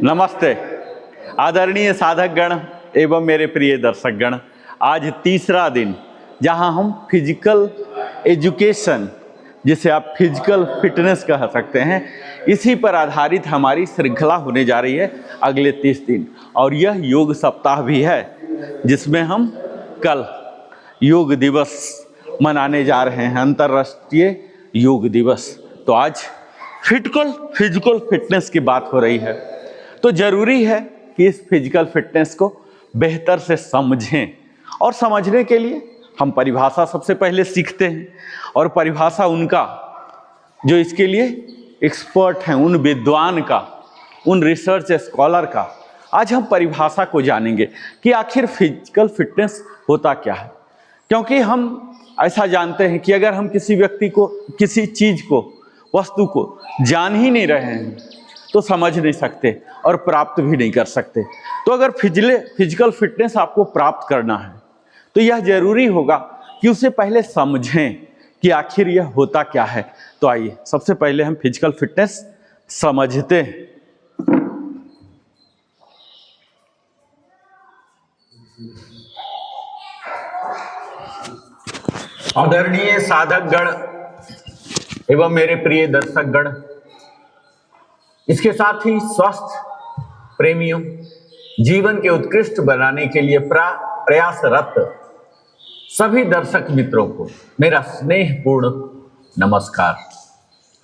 नमस्ते आदरणीय साधक गण एवं मेरे प्रिय दर्शक गण। आज तीसरा दिन जहां हम फिजिकल एजुकेशन, जिसे आप फिजिकल फिटनेस कह सकते हैं, इसी पर आधारित हमारी श्रृंखला होने जा रही है अगले 30 दिन। और यह योग सप्ताह भी है जिसमें हम कल योग दिवस मनाने जा रहे हैं, अंतर्राष्ट्रीय योग दिवस। तो आज फिजिकल फिटनेस की बात हो रही है, तो ज़रूरी है कि इस फिजिकल फिटनेस को बेहतर से समझें। और समझने के लिए हम परिभाषा सबसे पहले सीखते हैं, और परिभाषा उनका जो इसके लिए एक्सपर्ट हैं, उन विद्वान का, उन रिसर्च स्कॉलर का आज हम परिभाषा को जानेंगे कि आखिर फिजिकल फिटनेस होता क्या है। क्योंकि हम ऐसा जानते हैं कि अगर हम किसी व्यक्ति को, किसी चीज़ को, वस्तु को जान ही नहीं रहे हैं तो समझ नहीं सकते और प्राप्त भी नहीं कर सकते। तो अगर फिजिकल फिटनेस आपको प्राप्त करना है तो यह जरूरी होगा कि उसे पहले समझें कि आखिर यह होता क्या है। तो आइए सबसे पहले हम फिजिकल फिटनेस समझते हैं। आदरणीय साधक गण एवं मेरे प्रिय दर्शक गण, इसके साथ ही स्वस्थ प्रेमियों, जीवन के उत्कृष्ट बनाने के लिए प्रयासरत सभी दर्शक मित्रों को मेरा स्नेहपूर्ण नमस्कार।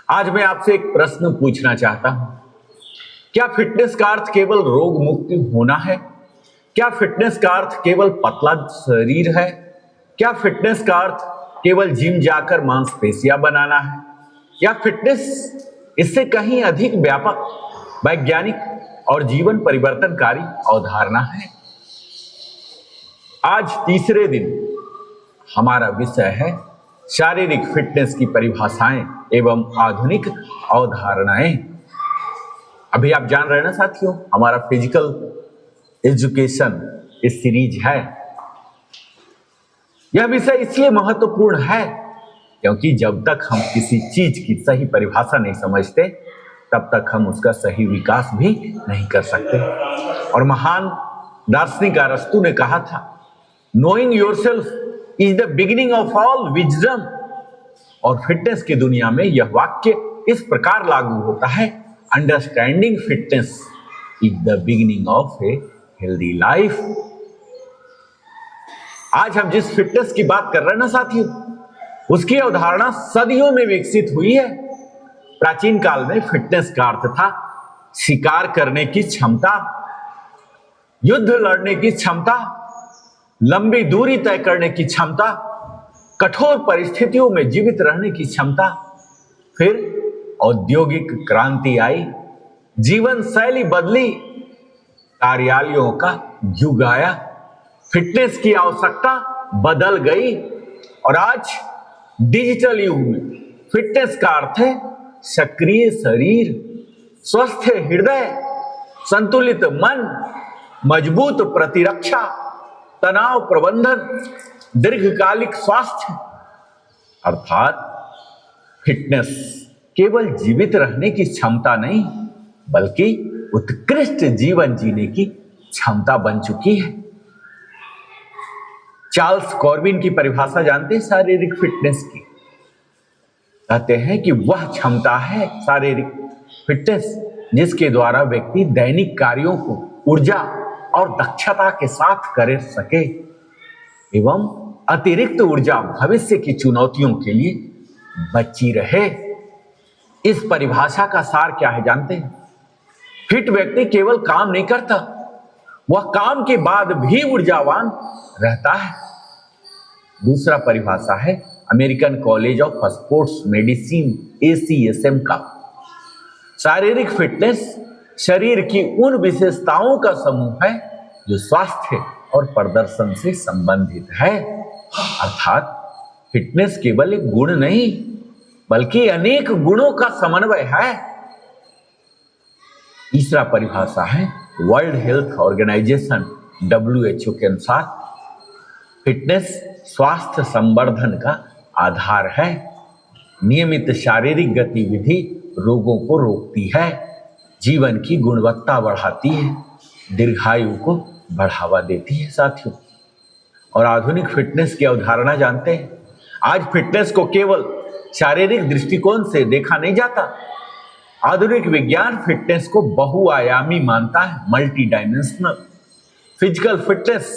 आज मैं आपसे एक प्रश्न पूछना चाहता हूं। क्या फिटनेस का अर्थ केवल रोग मुक्ति होना है? क्या फिटनेस का अर्थ केवल पतला शरीर है? क्या फिटनेस का अर्थ केवल जिम जाकर मांसपेशियां बनाना है? या फिटनेस इससे कहीं अधिक व्यापक, वैज्ञानिक और जीवन परिवर्तनकारी अवधारणा है? आज तीसरे दिन हमारा विषय है शारीरिक फिटनेस की परिभाषाएं एवं आधुनिक अवधारणाएं। अभी आप जान रहे हैं ना साथियों, हमारा फिजिकल एजुकेशन इस सीरीज है। यह विषय इसलिए महत्वपूर्ण है क्योंकि जब तक हम किसी चीज की सही परिभाषा नहीं समझते तब तक हम उसका सही विकास भी नहीं कर सकते। और महान दार्शनिक अरस्तु ने कहा था, knowing yourself is the beginning of all wisdom. और फिटनेस की दुनिया में यह वाक्य इस प्रकार लागू होता है, understanding fitness is the beginning of a healthy life. आज हम जिस फिटनेस की बात कर रहे हैं ना साथियों, उसकी अवधारणा सदियों में विकसित हुई है। प्राचीन काल में फिटनेस का अर्थ था शिकार करने की क्षमता, युद्ध लड़ने की क्षमता, लंबी दूरी तय करने की क्षमता, कठोर परिस्थितियों में जीवित रहने की क्षमता। फिर औद्योगिक क्रांति आई, जीवन शैली बदली, कार्यालयों का युग आया, फिटनेस की आवश्यकता बदल गई। और आज डिजिटल युग में फिटनेस का अर्थ है सक्रिय शरीर, स्वस्थ हृदय, संतुलित मन, मजबूत प्रतिरक्षा, तनाव प्रबंधन, दीर्घकालिक स्वास्थ्य। अर्थात फिटनेस केवल जीवित रहने की क्षमता नहीं बल्कि उत्कृष्ट जीवन जीने की क्षमता बन चुकी है। चार्ल्स कॉर्बिन की परिभाषा जानते हैं शारीरिक फिटनेस की? कहते हैं कि वह क्षमता है शारीरिक फिटनेस जिसके द्वारा व्यक्ति दैनिक कार्यों को ऊर्जा और दक्षता के साथ कर सके एवं अतिरिक्त ऊर्जा भविष्य की चुनौतियों के लिए बची रहे। इस परिभाषा का सार क्या है जानते हैं? फिट व्यक्ति केवल काम नहीं करता, वह काम के बाद भी ऊर्जावान रहता है। दूसरा परिभाषा है American college of sports medicine ACSM का। शारीरिक फिटनेस शरीर की उन विशेषताओं का समूह है जो स्वास्थ्य और प्रदर्शन से संबंधित है। अर्थात फिटनेस केवल एक गुण नहीं बल्कि अनेक गुणों का समन्वय है। तीसरा परिभाषा है वर्ल्ड हेल्थ ऑर्गेनाइजेशन WHO के अनुसार फिटनेस स्वास्थ्य संवर्धन का आधार है। नियमित शारीरिक गतिविधि रोगों को रोकती है, जीवन की गुणवत्ता बढ़ाती है, दीर्घायु को बढ़ावा देती है साथियों। और आधुनिक फिटनेस की अवधारणा जानते हैं? आज फिटनेस को केवल शारीरिक दृष्टिकोण से देखा नहीं जाता। आधुनिक विज्ञान फिटनेस को बहुआयामी मानता है, मल्टी डायमेंशनल। फिजिकल फिटनेस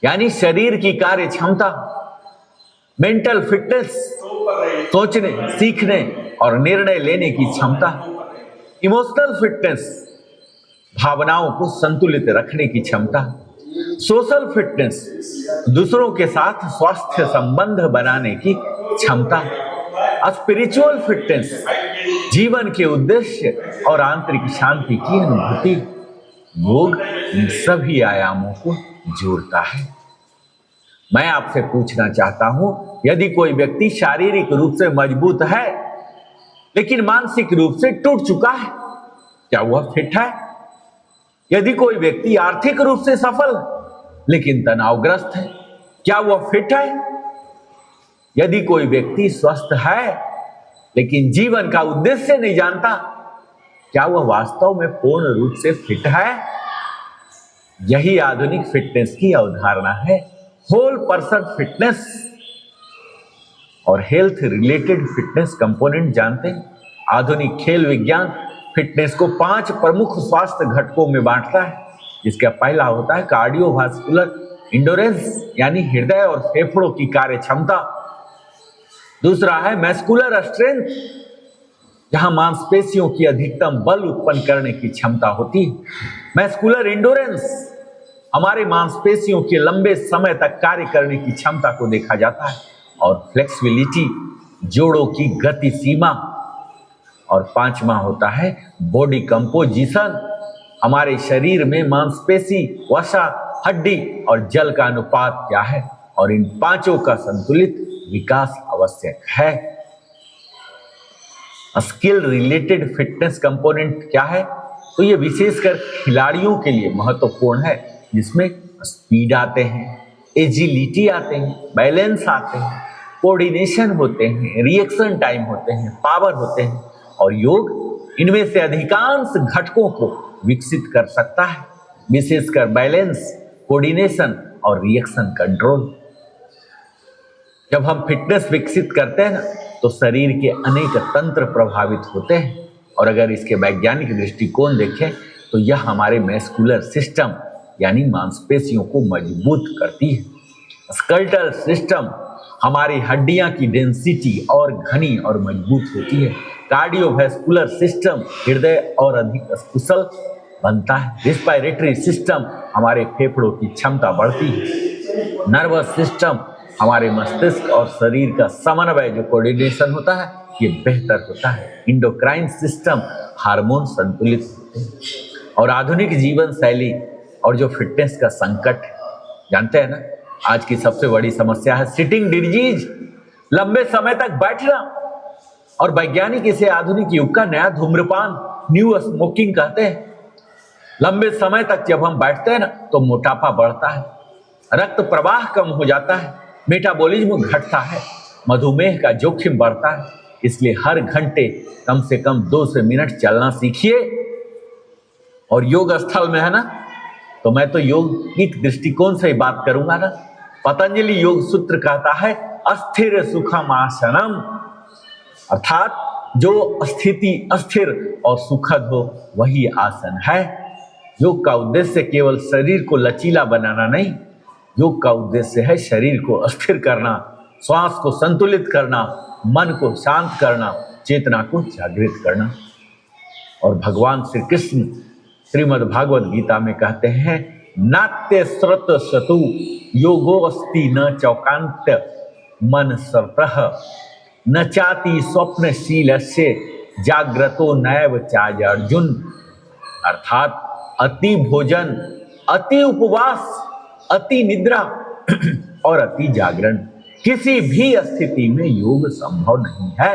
यानी शरीर की कार्य क्षमता, मेंटल फिटनेस सोचने, सीखने और निर्णय लेने की क्षमता, इमोशनल फिटनेस भावनाओं को संतुलित रखने की क्षमता, सोशल फिटनेस दूसरों के साथ स्वास्थ्य संबंध बनाने की क्षमता, स्पिरिचुअल फिटनेस जीवन के उद्देश्य और आंतरिक शांति की अनुभूति। योग इन सभी आयामों को जोड़ता है। मैं आपसे पूछना चाहता हूं, यदि कोई व्यक्ति शारीरिक रूप से मजबूत है लेकिन मानसिक रूप से टूट चुका है, क्या वह फिट है? यदि कोई व्यक्ति आर्थिक रूप से सफल है लेकिन तनावग्रस्त है, क्या वह फिट है? यदि कोई व्यक्ति स्वस्थ है लेकिन जीवन का उद्देश्य नहीं जानता, क्या वह वास्तव में पूर्ण रूप से फिट है? यही आधुनिक फिटनेस की अवधारणा है, होल पर्सन फिटनेस। और हेल्थ रिलेटेड फिटनेस कंपोनेंट जानते हैं? आधुनिक खेल विज्ञान फिटनेस को 5 प्रमुख स्वास्थ्य घटकों में बांटता है। जिसका पहला होता है कार्डियोवास्कुलर इंडोरेंस यानी हृदय और फेफड़ों की कार्य क्षमता। दूसरा है मैस्कुलर स्ट्रेंथ, जहां मांसपेशियों की अधिकतम बल उत्पन्न करने की क्षमता होती है। मैस्कुलर इंडोरेंस हमारे मांसपेशियों के लंबे समय तक कार्य करने की क्षमता को देखा जाता है। और फ्लेक्सिबिलिटी जोड़ों की गति सीमा। और 5वां होता है बॉडी कंपोजिशन, हमारे शरीर में मांसपेशी, वसा, हड्डी और जल का अनुपात क्या है, और इन 5 का संतुलित विकास आवश्यक है। स्किल रिलेटेड फिटनेस कंपोनेंट क्या है? तो ये विशेषकर खिलाड़ियों के लिए महत्वपूर्ण है, जिसमें स्पीड आते हैं, एजिलिटी आते हैं, बैलेंस आते हैं, कोऑर्डिनेशन होते हैं, रिएक्शन टाइम होते हैं, पावर होते हैं। और योग इनमें से अधिकांश घटकों को विकसित कर सकता है, विशेषकर बैलेंस, कोऑर्डिनेशन और रिएक्शन कंट्रोल। जब हम फिटनेस विकसित करते हैं ना, तो शरीर के अनेक तंत्र प्रभावित होते हैं। और अगर इसके वैज्ञानिक दृष्टिकोण देखें तो यह हमारे मस्कुलर सिस्टम यानी मांसपेशियों को मजबूत करती है। स्केलेटल सिस्टम हमारी हड्डियां की डेंसिटी और घनी और मजबूत होती है। कार्डियोवैस्कुलर सिस्टम हृदय और अधिक कुशल बनता है। रेस्पिरेटरी सिस्टम हमारे फेफड़ों की क्षमता बढ़ती है। नर्वस सिस्टम हमारे मस्तिष्क और शरीर का समन्वय जो कोऑर्डिनेशन होता है ये बेहतर होता है। इंडोक्राइन सिस्टम हार्मोन संतुलित होते हैं। और आधुनिक जीवन शैली और जो फिटनेस का संकट जानते हैं ना, आज की सबसे बड़ी समस्या है सिटिंग डिजीज, लंबे समय तक बैठना। और वैज्ञानिक इसे आधुनिक युग का नया धूम्रपान, न्यू स्मोकिंग कहते हैं। लंबे समय तक जब हम बैठते हैं ना तो मोटापा बढ़ता है, रक्त प्रवाह कम हो जाता है, मेटाबॉलिज्म घटता है, मधुमेह का जोखिम बढ़ता है। इसलिए हर घंटे कम से कम 2 से मिनट चलना सीखिए। और योग स्थल में है ना, तो मैं तो योगिक दृष्टिकोण से ही बात करूंगा ना। पतंजलि योग सूत्र कहता है अस्थिर सुखम आसनम, अर्थात जो स्थिति अस्थिर और सुखद हो वही आसन है। योग का उद्देश्य केवल शरीर को लचीला बनाना नहीं, योग का उद्देश्य है शरीर को स्थिर करना, श्वास को संतुलित करना, मन को शांत करना, चेतना को जागृत करना। और भगवान श्री कृष्ण श्रीमद् भागवत गीता में कहते हैं नाट्य स्रत शतु योगोस्ति न चौकांत मन सर्प्रह न चाति स्वप्नशीलस्य जाग्रतो नैव चाय अर्जुन। अर्थात अति भोजन, अति उपवास, अति निद्रा और अति जागरण किसी भी स्थिति में योग संभव नहीं है।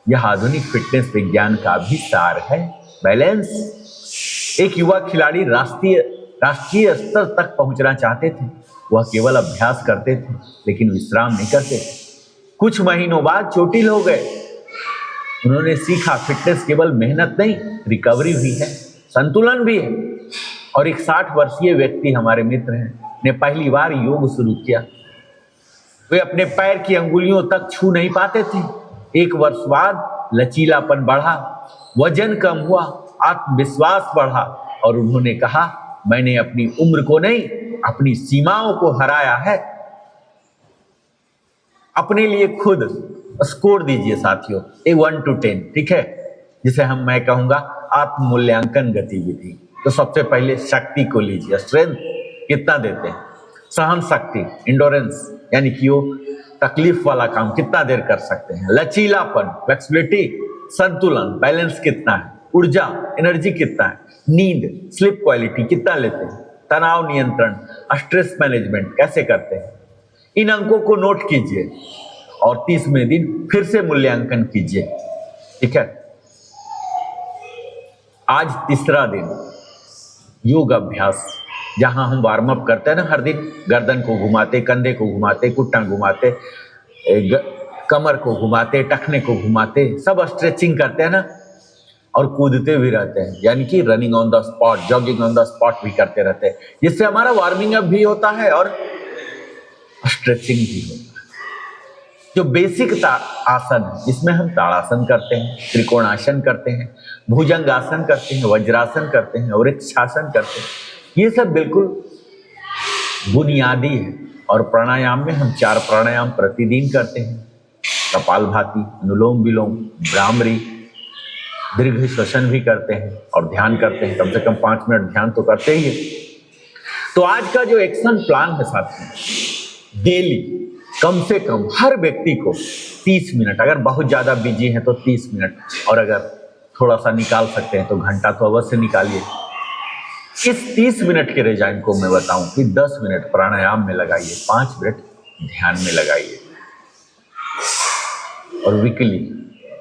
यह आधुनिक फिटनेस विज्ञान का भी सार है, बैलेंस। एक युवा खिलाड़ी राष्ट्रीय स्तर तक पहुंचना चाहते थे। वह केवल अभ्यास करते थे लेकिन विश्राम नहीं करते थे। कुछ महीनों बाद चोटिल हो गए। उन्होंने सीखा फिटनेस केवल मेहनत नहीं, रिकवरी भी है, संतुलन भी है। और एक 60 वर्षीय व्यक्ति हमारे मित्र हैं, ने पहली बार योग शुरू किया। वे अपने पैर की अंगुलियों तक छू नहीं पाते थे। 1 वर्ष बाद लचीलापन बढ़ा, वजन कम हुआ, आत्मविश्वास बढ़ा और उन्होंने कहा, मैंने अपनी उम्र को नहीं, अपनी सीमाओं को हराया है। अपने लिए खुद स्कोर दीजिए साथियों, 1 to 10, ठीक है, जिसे मैं कहूंगा आत्म मूल्यांकन गतिविधि। तो सबसे पहले शक्ति को लीजिए, स्ट्रेंथ कितना देते हैं, सहन शक्ति, इंडोरेंस यानी कि वो तकलीफ वाला काम कितना देर कर सकते हैं, लचीलापन, फ्लेक्सिबिलिटी, संतुलन, बैलेंस कितना है, ऊर्जा, एनर्जी कितना है, नींद, स्लीप क्वालिटी कितना लेते हैं, तनाव नियंत्रण, स्ट्रेस मैनेजमेंट कैसे करते हैं। इन अंकों को नोट कीजिए और 30वें दिन फिर से मूल्यांकन कीजिए, ठीक है। आज तीसरा दिन योग अभ्यास, जहां हम वार्म अप करते हैं ना, हर दिन गर्दन को घुमाते, कंधे को घुमाते, घुटना घुमाते, कमर को घुमाते, टखने को घुमाते, सब स्ट्रेचिंग करते हैं ना, और कूदते भी रहते हैं, यानी कि running on the spot, jogging on the spot भी करते रहते हैं, जिससे हमारा वार्मिंग अप भी होता है और स्ट्रेचिंग भी होता है। जो बेसिक आसन है, इसमें हम ताड़ासन करते हैं, त्रिकोणासन करते हैं, भुजंगासन करते हैं, वज्रासन करते हैं, वृक्षासन करते हैं। ये सब बिल्कुल बुनियादी है। और प्राणायाम में हम 4 प्राणायाम प्रतिदिन करते हैं, कपालभाति, अनुलोम विलोम, भ्रामरी, दीर्घ श्वसन भी करते हैं और ध्यान करते हैं, कम से कम 5 मिनट ध्यान तो करते ही है। तो आज का जो एक्शन प्लान है साथियों, डेली कम से कम हर व्यक्ति को 30 मिनट, अगर बहुत ज्यादा बिजी है तो 30 मिनट, और अगर थोड़ा सा निकाल सकते हैं तो घंटा तो अवश्य निकालिए। इस 30 मिनट के रिजाइन को मैं बताऊं कि 10 मिनट प्राणायाम में लगाइए, 5 मिनट ध्यान में लगाइए, और वीकली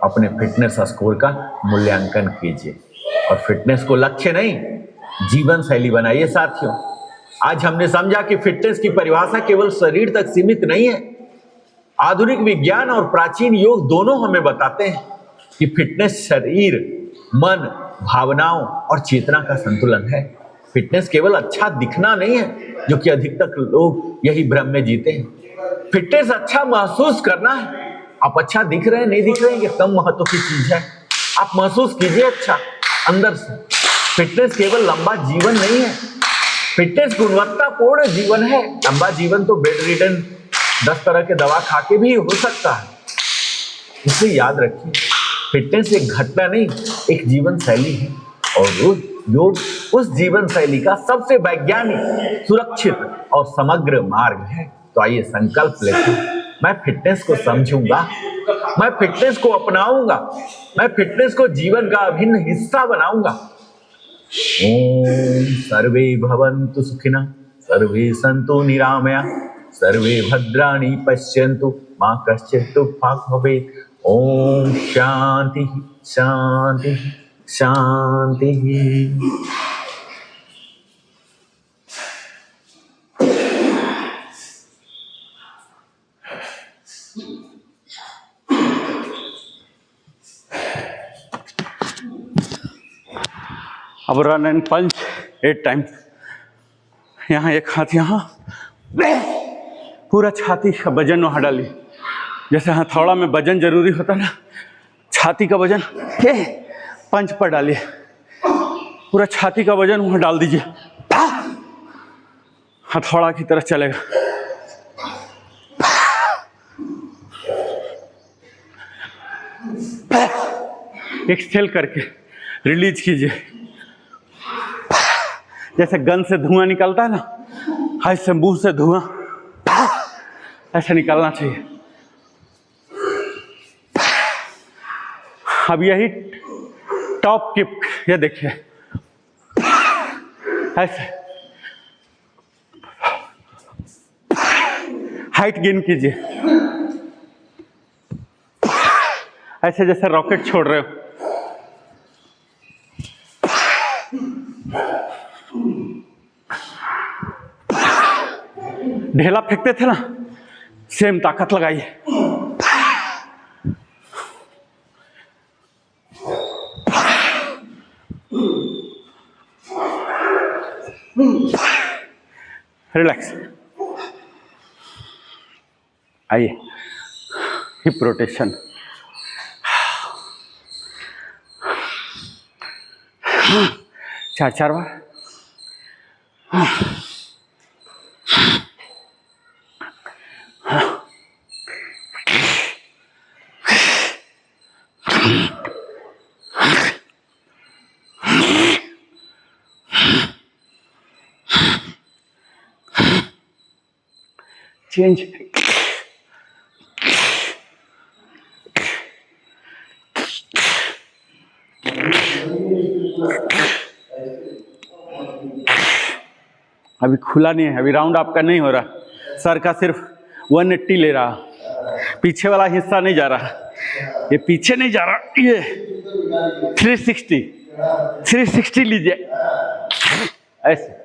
अपने फिटनेस स्कोर का मूल्यांकन कीजिए। और फिटनेस को लक्ष्य नहीं, जीवन शैली बनाइए साथियों। आज हमने समझा कि फिटनेस की परिभाषा केवल शरीर तक सीमित नहीं है। आधुनिक विज्ञान और प्राचीन योग दोनों हमें बताते हैं कि फिटनेस शरीर, मन, भावनाओं और चेतना का संतुलन है। फिटनेस केवल अच्छा दिखना नहीं है, जो कि अधिकतर लोग यही भ्रम में जीते हैं। फिटनेस अच्छा महसूस करना है। आप अच्छा दिख रहे हैं, नहीं दिख रहे हैं, ये कम महत्व की चीज है। आप महसूस कीजिए अच्छा अंदर से। फिटनेस केवल लंबा जीवन नहीं है, फिटनेस गुणवत्तापूर्ण जीवन है। लंबा जीवन तो बेड रिडन 10 तरह के दवा खा के भी हो सकता है। इसे याद रखिए, फिटनेस एक घटना नहीं, एक जीवन शैली है, और योग उस जीवन शैली का सबसे वैज्ञानिक, सुरक्षित और समग्र मार्ग है। तो आइए संकल्प लेते हैं, मैं फिटनेस को समझूंगा, मैं फिटनेस को अपनाऊंगा, मैं फिटनेस को जीवन का अभिन्न हिस्सा बनाऊंगा। ओम सर्वे भवन्तु सुखिनः, सर्वे सन्तु निरामया, सर्वे भद्राणि पश्यन्तु, मा कश्चित् दुःखभाग् भवेत्। ओम शांति शांति शांति। अब रन एंड पंच 8 टाइम्स। यहाँ एक हाथ, यहाँ पूरा छाती का वजन वहाँ डालिए। जैसे हथौड़ा में वजन जरूरी होता ना, छाती का वजन पंच पर डालिए, पूरा छाती का वजन वहाँ डाल दीजिए, हथौड़ा की तरह चलेगा। एक्सहेल करके रिलीज कीजिए। जैसे गन से धुआं निकलता है ना, ऐसे मुंह से धुआं ऐसे निकलना चाहिए। अब यही टॉप किक, ये देखिए ऐसे हाइट गेन कीजिए, ऐसे जैसे रॉकेट छोड़ रहे हो। ढेला फेंकते थे ना, सेम ताकत लगाइए। रिलैक्स, आइए, हिप रोटेशन, 4 बार। चेंज, अभी खुला नहीं है, अभी राउंड आपका नहीं हो रहा, सर का सिर्फ 180 ले रहा, पीछे वाला हिस्सा नहीं जा रहा, ये पीछे नहीं जा रहा, ये 360 लीजिए, ऐसे।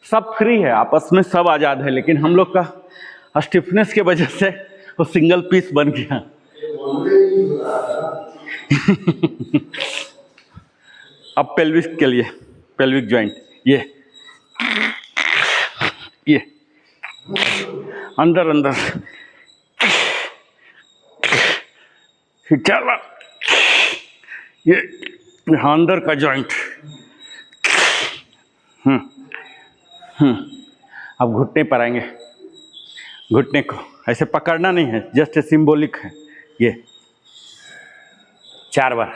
सब फ्री है, आपस में सब आज़ाद है, लेकिन हम लोग का स्टिफनेस के वजह से वो सिंगल पीस बन गया। अब पेल्विक के लिए, पेल्विक जॉइंट, ये अंदर अंदर, चला, ये अंदर का जॉइंट। अब घुटने पर आएंगे, घुटने को ऐसे पकड़ना नहीं है, जस्ट सिंबॉलिक है। ये 4 बार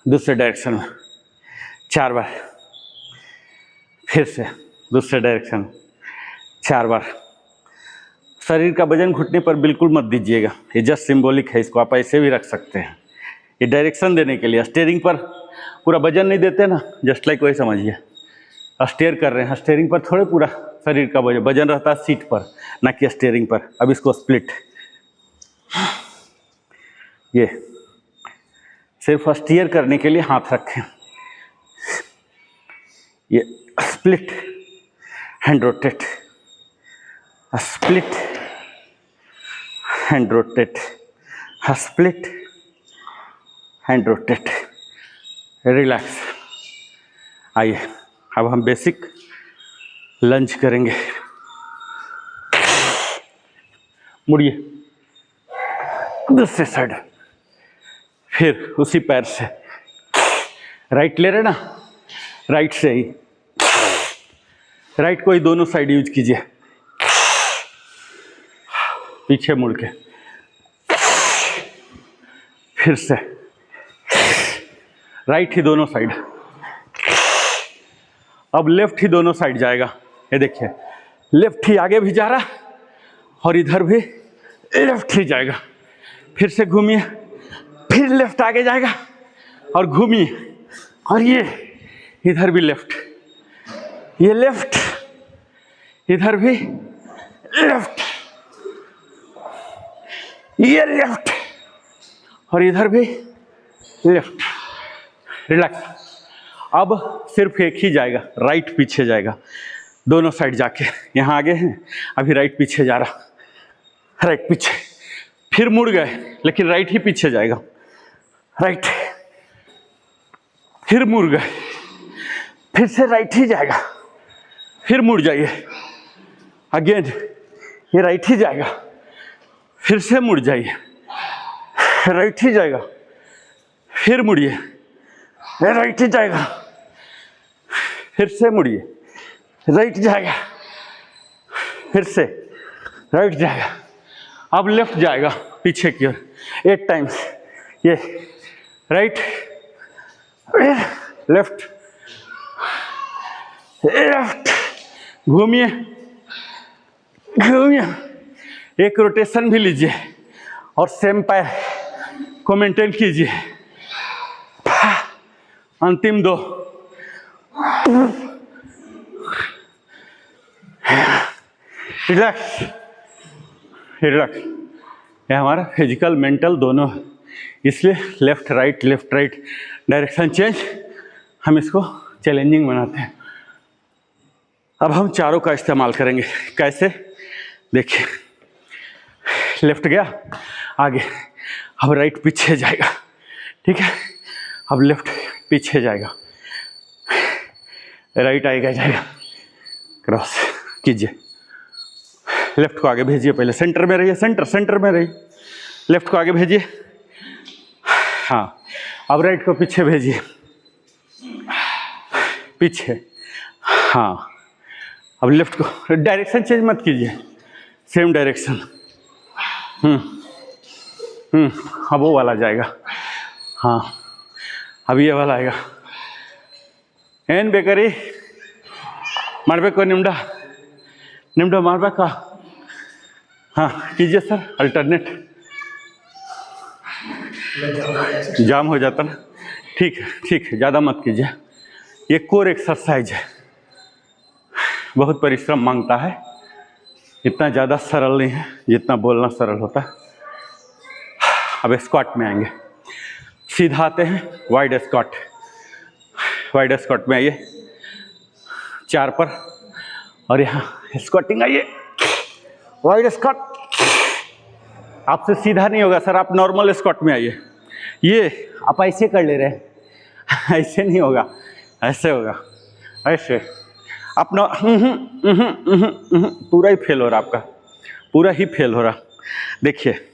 दूसरे डायरेक्शन में, 4 बार, फिर से दूसरे डायरेक्शन में 4 बार। शरीर का वजन घुटने पर बिल्कुल मत दीजिएगा, ये जस्ट सिंबॉलिक है, इसको आप ऐसे भी रख सकते हैं, ये डायरेक्शन देने के लिए। स्टीयरिंग पर पूरा वजन नहीं देते ना, जस्ट लाइक वही समझिए, स्टेयर कर रहे हैं, स्टीयरिंग पर थोड़े पूरा शरीर का वजन रहता है सीट पर, ना कि स्टीयरिंग पर। अब इसको स्प्लिट, ये सिर्फ स्टीयर करने के लिए हाथ रखें, ये split, hand rotate, split, hand rotate, split, hand rotate, relax. आइए, अब हम बेसिक लंज करेंगे। मुड़िए दूसरे साइड, फिर उसी पैर से, राइट ले रहे ना, राइट से ही, राइट को ही दोनों साइड यूज कीजिए, पीछे मुड़ के, फिर से राइट ही दोनों साइड। अब लेफ्ट ही दोनों साइड जाएगा, ये देखिए, लेफ्ट ही आगे भी जा रहा और इधर भी लेफ्ट ही जाएगा। फिर से घूमिए, फिर लेफ्ट आगे जाएगा और घूमिए, और ये इधर भी लेफ्ट, ये लेफ्ट, इधर भी लेफ्ट, ये लेफ्ट और इधर भी लेफ्ट। रिलैक्स। अब सिर्फ एक ही जाएगा, राइट पीछे जाएगा, दोनों साइड जाके, यहाँ आगे हैं, अभी राइट पीछे जा रहा, राइट पीछे, फिर मुड़ गए, लेकिन राइट ही पीछे जाएगा, राइट, फिर मुड़ गए, फिर से राइट ही जाएगा, फिर मुड़ जाइए, अगेन ये राइट ही जाएगा, फिर से मुड़ जाइए, राइट ही जाएगा, फिर मुड़िए, राइट ही जाएगा, फिर से मुड़िए, राइट जाएगा, फिर से राइट जाएगा। अब लेफ्ट जाएगा पीछे की ओर 8 टाइम्स, ये राइट, लेफ्ट, लेफ्ट, घूमिए, घूमिए, एक रोटेशन भी लीजिए और सेम पैर को मेंटेन कीजिए। अंतिम 2, रिलैक्स, रिलैक्स। ये हमारा फिजिकल मेंटल दोनों है, इसलिए लेफ्ट राइट डायरेक्शन चेंज, हम इसको चैलेंजिंग बनाते हैं। अब हम चारों का इस्तेमाल करेंगे। कैसे? देखिए, लेफ्ट गया आगे, अब राइट पीछे जाएगा, ठीक है, अब लेफ्ट पीछे जाएगा, राइट आएगा जाएगा, क्रॉस कीजिए, लेफ्ट को आगे भेजिए, पहले सेंटर में रहिए, सेंटर में रहिए, लेफ्ट को आगे भेजिए, हाँ अब राइट को पीछे भेजिए, पीछे, हाँ अब लेफ्ट को, डायरेक्शन चेंज मत कीजिए, सेम डायरेक्शन, अब वो वाला जाएगा, हाँ अब ये वाला आएगा, एन बेकरी ಮಾಡಬೇಕು निम्डा ಮಾಡಬೇಕಾ, हाँ कीजिए सर, अल्टरनेट, जाम हो जाता ना, ठीक है ज़्यादा मत कीजिए, ये कोर एक्सरसाइज है, बहुत परिश्रम मांगता है, इतना ज़्यादा सरल नहीं है जितना बोलना सरल होता है। अब स्क्वाट में आएंगे, सीधा आते हैं, वाइड स्क्वाट में आइए 4 पर, और यहाँ स्क्वाटिंग आइए, वाइड स्क्वाट, आपसे सीधा नहीं होगा सर, आप नॉर्मल स्क्वाट में आइए, ये आप ऐसे कर ले रहे हैं, ऐसे नहीं होगा, ऐसे होगा, ऐसे अपना पूरा ही फेल हो रहा, आपका पूरा ही फेल हो रहा। देखिए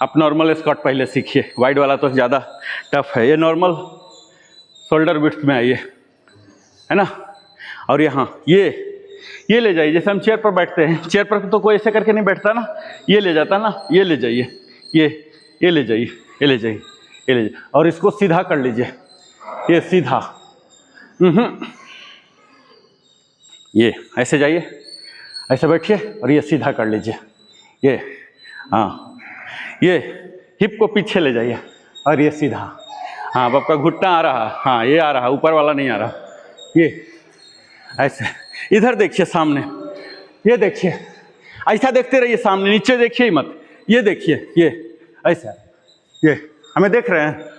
आप नॉर्मल स्क्वाट पहले सीखिए, वाइड वाला तो ज़्यादा टफ है, ये नॉर्मल शोल्डर विड्थ में आइए, है ना, और यहाँ ये ले जाइए, जैसे हम चेयर पर बैठते हैं, चेयर पर तो कोई ऐसे करके नहीं बैठता ना, ये ले जाता ना, ये ले जाइए, ये ले जाइए, और इसको सीधा कर लीजिए, ये सीधा, ये ऐसे जाइए, ऐसे बैठिए और ये सीधा कर लीजिए, ये हाँ, ये हिप को पीछे ले जाइए और ये सीधा, हाँ अब आपका घुटना आ रहा, हाँ ये आ रहा, ऊपर वाला नहीं आ रहा, ये ऐसे, इधर देखिए सामने, ये देखिए, ऐसा देखते रहिए सामने, नीचे देखिए ही मत, ये देखिए, ये ऐसा, ये हमें देख रहे हैं,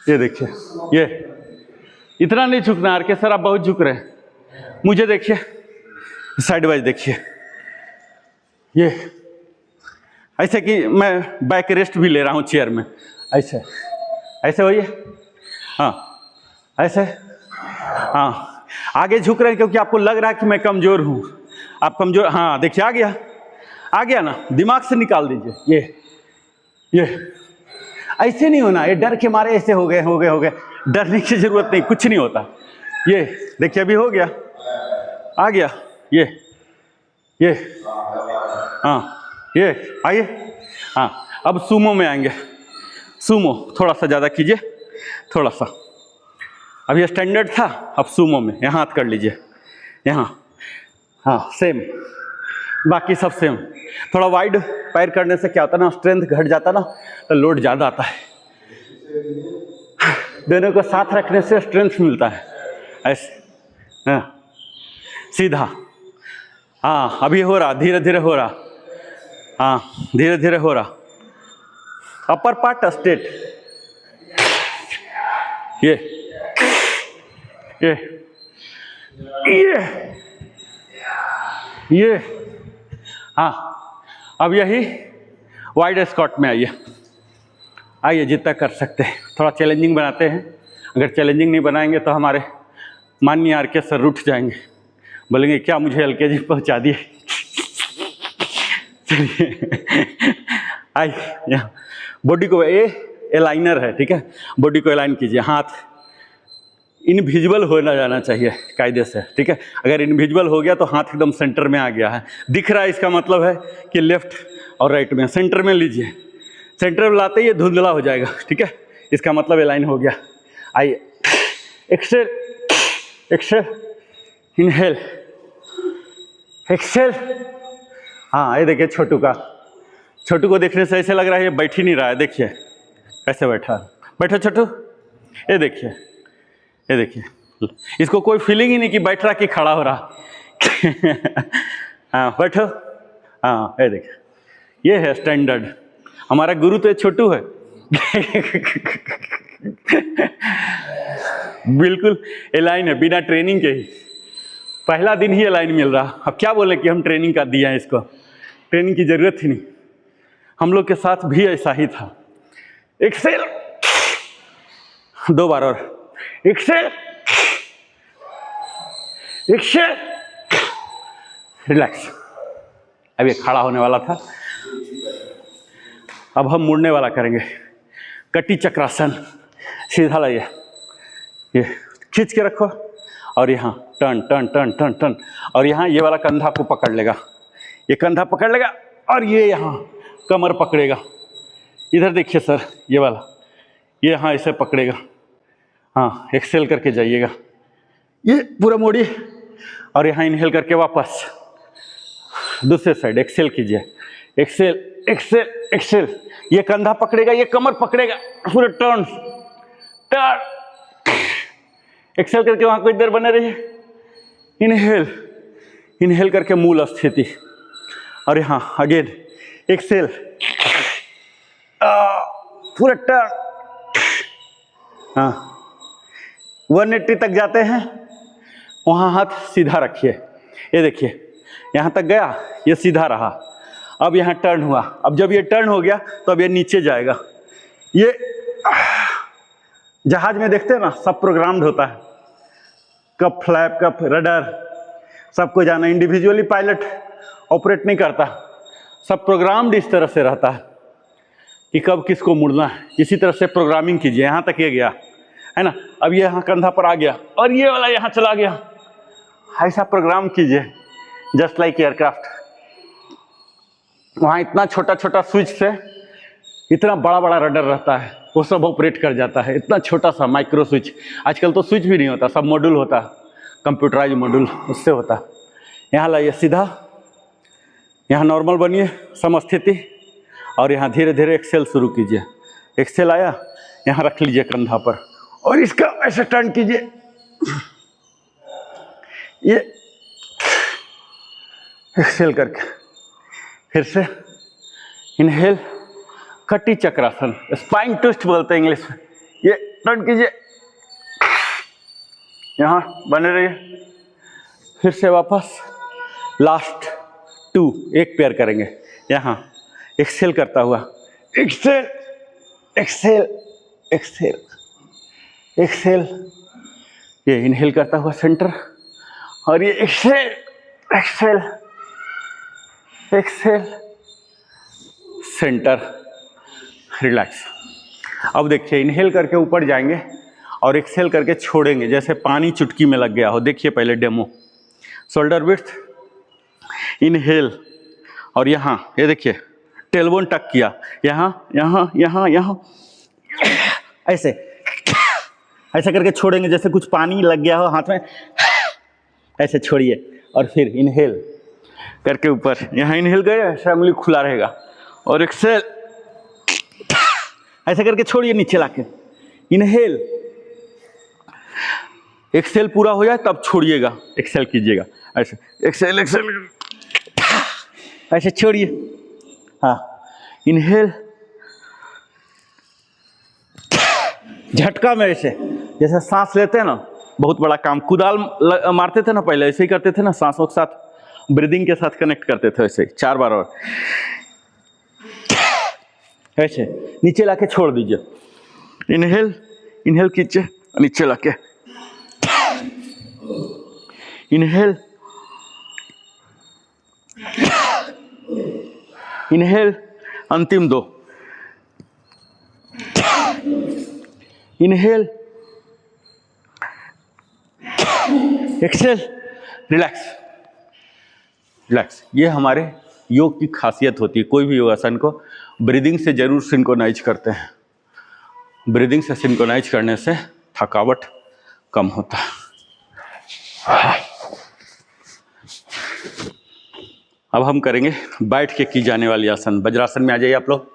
ये देखिए, ये इतना नहीं झुकना आर के सर, आप बहुत झुक रहे हैं, मुझे देखिए, साइड वाइज देखिए, ये ऐसे कि मैं बैक रेस्ट भी ले रहा हूँ चेयर में, ऐसे होइए, हाँ ऐसे, हाँ आगे झुक रहे हैं क्योंकि आपको लग रहा है कि मैं कमज़ोर हूँ, आप कमज़ोर, हाँ देखिए आ गया ना, दिमाग से निकाल दीजिए, ये ऐसे नहीं होना, ये डर के मारे ऐसे हो गए, डरने की ज़रूरत नहीं, कुछ नहीं होता, ये देखिए अभी हो गया, आ गया, ये हाँ, ये आइए, हाँ अब सूमो में आएंगे, सूमो थोड़ा सा ज़्यादा कीजिए, थोड़ा सा, अब ये स्टैंडर्ड था, अब सूमो में यहाँ हाथ कर लीजिए, यहाँ, हाँ सेम, बाकी सब सेम, थोड़ा वाइड पैर करने से क्या होता है ना, स्ट्रेंथ घट जाता ना, तो लोड ज़्यादा आता है, दोनों को साथ रखने से स्ट्रेंथ मिलता है, ऐसे, हाँ सीधा, हाँ अभी हो रहा, धीरे धीरे हो रहा, हाँ धीरे धीरे हो रहा, अपर पार्ट स्ट्रेट, ये हाँ, अब यही वाइड स्क्वाट में आइए जितना कर सकते हैं, थोड़ा चैलेंजिंग बनाते हैं, अगर चैलेंजिंग नहीं बनाएंगे तो हमारे माननीय आर के सर रूठ जाएंगे, बोलेंगे क्या मुझे LKG पहुंचा दिए। चलिए आइए, यहाँ बॉडी को, ये अलाइनर है, ठीक है, बॉडी को अलाइन कीजिए, हाथ इनविजिबल होना जाना चाहिए कायदे से, ठीक है, अगर इनविजिबल हो गया तो हाथ एकदम सेंटर में आ गया है, दिख रहा है, इसका मतलब है कि लेफ्ट और राइट में, सेंटर में लीजिए, सेंटर में लाते ही ये धुंधला हो जाएगा, ठीक है, इसका मतलब अलाइन हो गया। आइए, एक्सेल एक्सेल, इनहेल एक्सेल, हाँ ये देखिए छोटू को देखने से ऐसे लग रहा है ये बैठ ही नहीं रहा है, देखिए कैसे बैठो छोटू, ये देखिए इसको कोई फीलिंग ही नहीं कि बैठ रहा कि खड़ा हो रहा। हाँ बैठो, हाँ ये देखिए, ये है स्टैंडर्ड, हमारा गुरु तो छोटू है। बिल्कुल अलाइन है, बिना ट्रेनिंग के ही, पहला दिन ही अलाइन मिल रहा। अब क्या बोले कि हम ट्रेनिंग का दिया है, इसको ट्रेनिंग की जरूरत ही नहीं, हम लोग के साथ भी ऐसा ही था। एक्सेल, 2 बार और एक्सेल, एक्सेल, रिलैक्स। अब ये खड़ा होने वाला था, अब हम मुड़ने वाला करेंगे। कटी चक्रासन, सीधा लाइए, ये खींच के रखो और यहाँ turn turn turn turn turn, और यहाँ ये वाला कंधा को पकड़ लेगा, ये कंधा पकड़ लेगा और ये यहाँ कमर पकड़ेगा। इधर देखिए सर, ये वाला, ये यहाँ ऐसे पकड़ेगा। हाँ, एक्सेल करके जाइएगा, ये पूरा मोड़िए और यहाँ इनहेल करके वापस दूसरे साइड एक्सेल कीजिए। एक्सेल एक्सेल एक्सेल, ये कंधा पकड़ेगा, ये कमर पकड़ेगा, पूरे टर्न टर्न। एक्सेल करके वहाँ कुछ देर बने रहिए। इनहेल, इनहेल करके मूल स्थिति, और यहाँ अगेन एक्सेल, पूरा टर्न। हाँ, 180 तक जाते हैं, वहाँ हाथ सीधा रखिए। ये देखिए यहाँ तक गया, ये सीधा रहा, अब यहाँ टर्न हुआ। अब जब ये टर्न हो गया तो अब ये नीचे जाएगा। ये जहाज में देखते हैं ना, सब प्रोग्राम्ड होता है, कब फ्लैप कब रडर सबको जाना। इंडिविजुअली पायलट ऑपरेट नहीं करता, सब प्रोग्राम्ड इस तरह से रहता है कि कब किसको मुड़ना है। इसी तरह से प्रोग्रामिंग कीजिए। यहाँ तक ये गया है ना, अब ये यहाँ कंधा पर आ गया और ये वाला यहाँ चला गया। ऐसा प्रोग्राम कीजिए जस्ट लाइक एयरक्राफ्ट। वहाँ इतना छोटा छोटा स्विच से इतना बड़ा बड़ा रडर रहता है, वो सब ऑपरेट कर जाता है। इतना छोटा सा माइक्रो स्विच, आजकल तो स्विच भी नहीं होता, सब मॉड्यूल होता, कंप्यूटराइज मॉड्यूल, उससे होता। यहाँ लाइए सीधा, यहाँ नॉर्मल बनिए समस्थिति, और यहाँ धीरे धीरे एक्सेल शुरू कीजिए। एक्सेल आया, यहाँ रख लीजिए कंधा पर और इसका ऐसे टर्न कीजिए। ये एक्सेल करके फिर से इनहेल, कटी चक्रासन, स्पाइन ट्विस्ट बोलते हैं इंग्लिश में। ये टर्न कीजिए, यहाँ बने रहिए। फिर से वापस लास्ट 2, एक पैर करेंगे। यहाँ एक्सेल करता हुआ, एक्सेल एक्सेल एक्सेल एक्सेल, ये इनहेल करता हुआ सेंटर, और ये exhale exhale exhale centre, relax. अब देखिए इनहेल करके ऊपर जाएंगे और एक्सेल करके छोड़ेंगे, जैसे पानी चुटकी में लग गया हो। देखिए पहले डेमो, शोल्डर विड्थ, इनहेल, और यहाँ ये देखिए टेलबोन टक किया, यहाँ यहाँ यहाँ यहाँ, ऐसे ऐसे करके छोड़ेंगे जैसे कुछ पानी लग गया हो हाथ में। ऐसे छोड़िए और फिर इनहेल करके ऊपर, यहाँ इनहेल गए, ऐसा उंगली खुला रहेगा, और एक्सेल ऐसे करके छोड़िए नीचे लाके। इनहेल, एक्सेल पूरा हो जाए तब छोड़िएगा, एक्सेल कीजिएगा ऐसे, एक्सेल एक्सेल ऐसे छोड़िए। हाँ, इनहेल, झटका में ऐसे, जैसे सांस लेते हैं ना, बहुत बड़ा काम, कुदाल मारते थे ना पहले, ऐसे ही करते थे ना, सांसों के साथ, ब्रीदिंग के साथ कनेक्ट करते थे ऐसे 4 बार, और ऐसे नीचे लाके छोड़ दीजिए। इनहेल, इनहेल कीजिए, नीचे लाके इनहेल, इनहेल, अंतिम 2, इनहेल, एक्सेल, रिलैक्स रिलैक्स। ये हमारे योग की खासियत होती है। कोई भी योगासन को ब्रीदिंग से जरूर सिंक्रोनाइज करते हैं। ब्रीदिंग से सिंक्रोनाइज करने से थकावट कम होता है। अब हम करेंगे बैठ के की जाने वाली आसन। वज्रासन में आ जाइए आप लोग।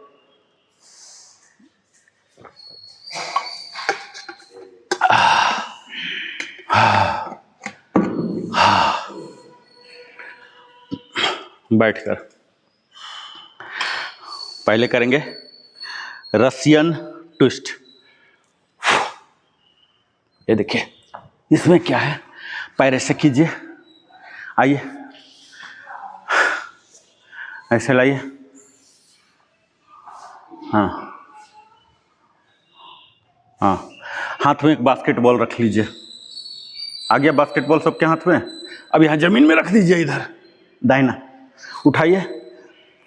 बैठकर पहले करेंगे रसियन ट्विस्ट। ये देखिए, इसमें क्या है, पैर ऐसे कीजिए, आइए ऐसे लाइए, हाँ हाँ, हाथ में एक बास्केटबॉल रख लीजिए। आ गया बास्केटबॉल सबके हाथ में। अब यहाँ जमीन में रख दीजिए, इधर दाहिना उठाइए,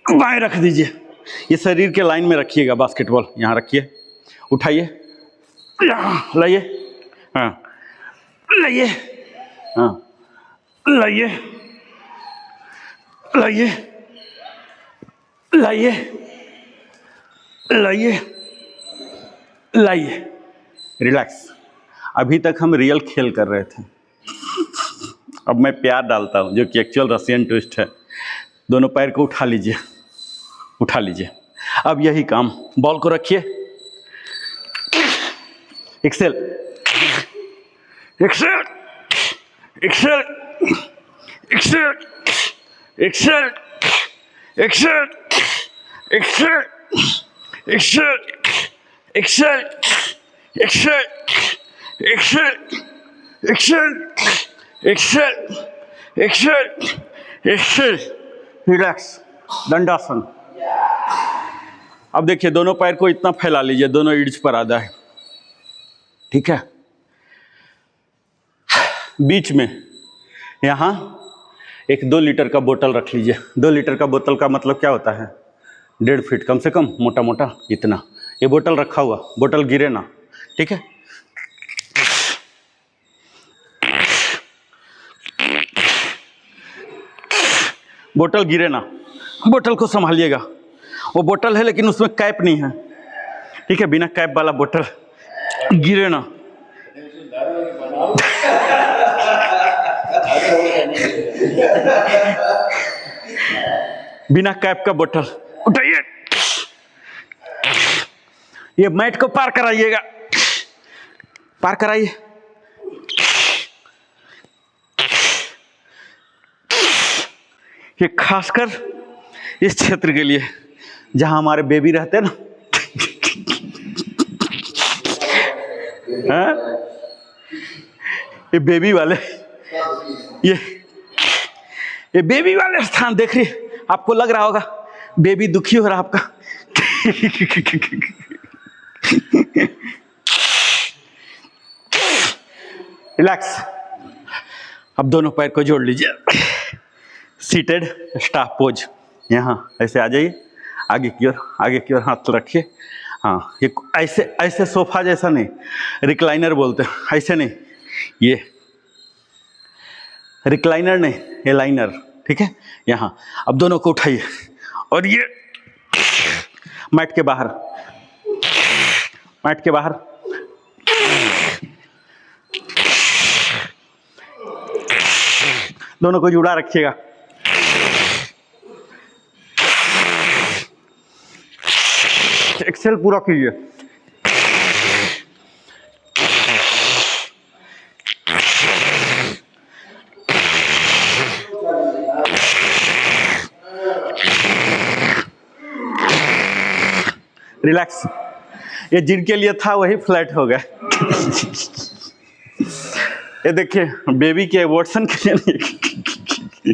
बाएं रख दीजिए, ये शरीर के लाइन में रखिएगा, बास्केटबॉल यहाँ रखिए, उठाइए, यहाँ लाइए, हाँ लाइए, हाँ लाइए, लाइए, लाइए, लाइए, लाइए, रिलैक्स। अभी तक हम रियल खेल कर रहे थे, अब मैं प्यार डालता हूँ जो कि एक्चुअल रशियन ट्विस्ट है। दोनों पैर को उठा लीजिए, उठा लीजिए। अब यही काम, बॉल को रखिए, exhale, exhale, exhale, exhale, exhale, exhale, exhale, exhale, exhale, exhale, exhale, exhale, exhale, exhale, exhale, relax, Dandasana. अब देखिए दोनों पैर को इतना फैला लीजिए, दोनों ईंच पर आ जाए, ठीक है। बीच में यहाँ एक 2 लीटर का बोतल रख लीजिए। 2 लीटर का बोतल का मतलब क्या होता है? 1.5 फीट कम से कम, मोटा मोटा इतना ये बोतल रखा हुआ, बोतल गिरे ना, ठीक है। बोतल गिरे ना, बोतल को संभालिएगा। वो बोतल है लेकिन उसमें कैप नहीं है, ठीक है, बिना कैप वाला बोतल, गिरे ना। बिना कैप का बोतल उठाइए, ये मैट को पार कराइएगा, पार कराइए, ये खासकर इस क्षेत्र के लिए जहां हमारे बेबी रहते हैं ना, हाँ? ये बेबी वाले, ये बेबी वाले स्थान देख रही, आपको लग रहा होगा बेबी दुखी हो रहा आपका। रिलैक्स। अब दोनों पैर को जोड़ लीजिए, सीटेड स्टाफ पोज, यहाँ ऐसे आ जाइए, आगे की ओर, आगे की ओर हाथ रखिए। हाँ, ये ऐसे ऐसे सोफा जैसा नहीं, रिक्लाइनर बोलते हैं, ऐसे नहीं, ये रिक्लाइनर नहीं, ये लाइनर, ठीक है। यहाँ अब दोनों को उठाइए और ये मैट के बाहर, मैट के बाहर, दोनों को जुड़ा रखिएगा। एक्सेल पूरा कीजिए, रिलैक्स। ये जिनके लिए था वही फ्लैट हो गया। ये देखिए बेबी के एबॉर्शन के लिए नहीं,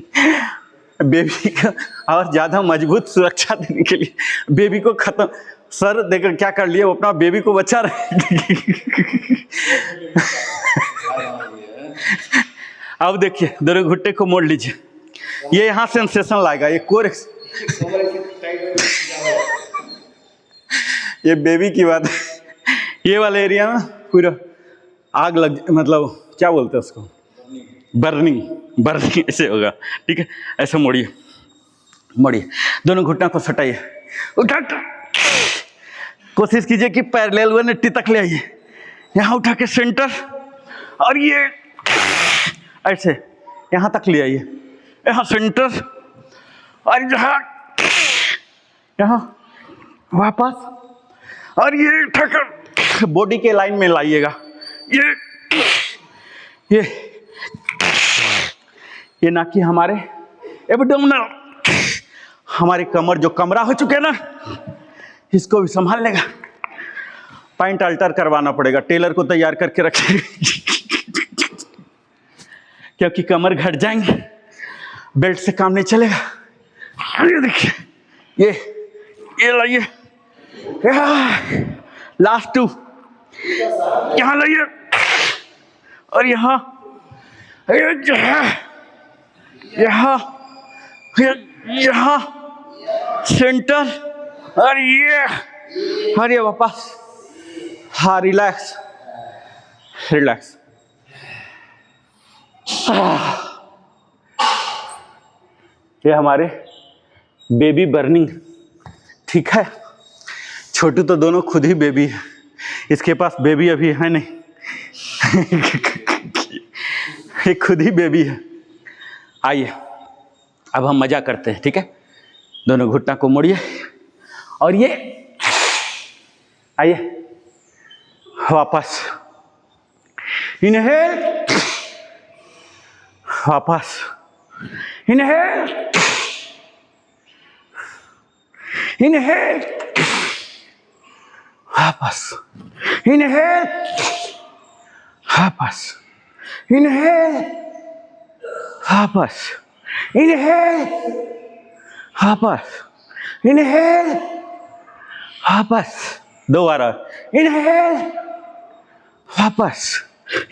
बेबी का और ज़्यादा मजबूत सुरक्षा देने के लिए बेबी को खत्म, सर देखकर क्या कर लिए, वो अपना बेबी को बचा रहे। अब देखिए दोनों घुट्टे को मोड़ लीजिए, ये यहाँ सेंसेशन लाएगा, ये कोर, ये बेबी की बात है। ये वाले एरिया में पूरा आग लग, मतलब क्या बोलते हैं उसको, बर्निंग, बर्निंग ऐसे होगा, ठीक है। ऐसे मोड़िए, मोड़िए, दोनों घुटना को सटाइए, उठा, कोशिश कीजिए कि पैरेलल व नेट्टी तक ले आइए, यहाँ उठा के सेंटर, और ये ऐसे यहाँ तक ले आइए, यहाँ सेंटर, और यहाँ वापस, और ये उठाकर बॉडी के लाइन में लाइएगा, ये ना कि हमारे एब्डोमिनल, हमारी कमर जो कमरा हो चुके ना, इसको भी संभाल लेगा। पैंट अल्टर करवाना पड़ेगा, टेलर को तैयार करके रखेंगे, क्योंकि कमर घट जाएंगे, बेल्ट से काम नहीं चलेगा। ये देखिए, ये लाइए, लास्ट 2 यहाँ लाइए, और यहाँ यहाँ, यहाँ सेंटर, और ये वापस। हाँ, रिलैक्स रिलैक्स। ये हमारे बेबी बर्निंग, ठीक है। छोटू तो दोनों खुद ही बेबी है, इसके पास बेबी अभी है नहीं। ये खुद ही बेबी है। आइए अब हम मजा करते हैं, ठीक है। दोनों घुटना को मोड़िए और ये आइए वापस, इनहेल, वापस इनहेल, इनहेल, वापस इनहेल, वापस इनहेल, वापस इनहेल, वापस इनहेल, वापस। दोबारा इनहेल, वापस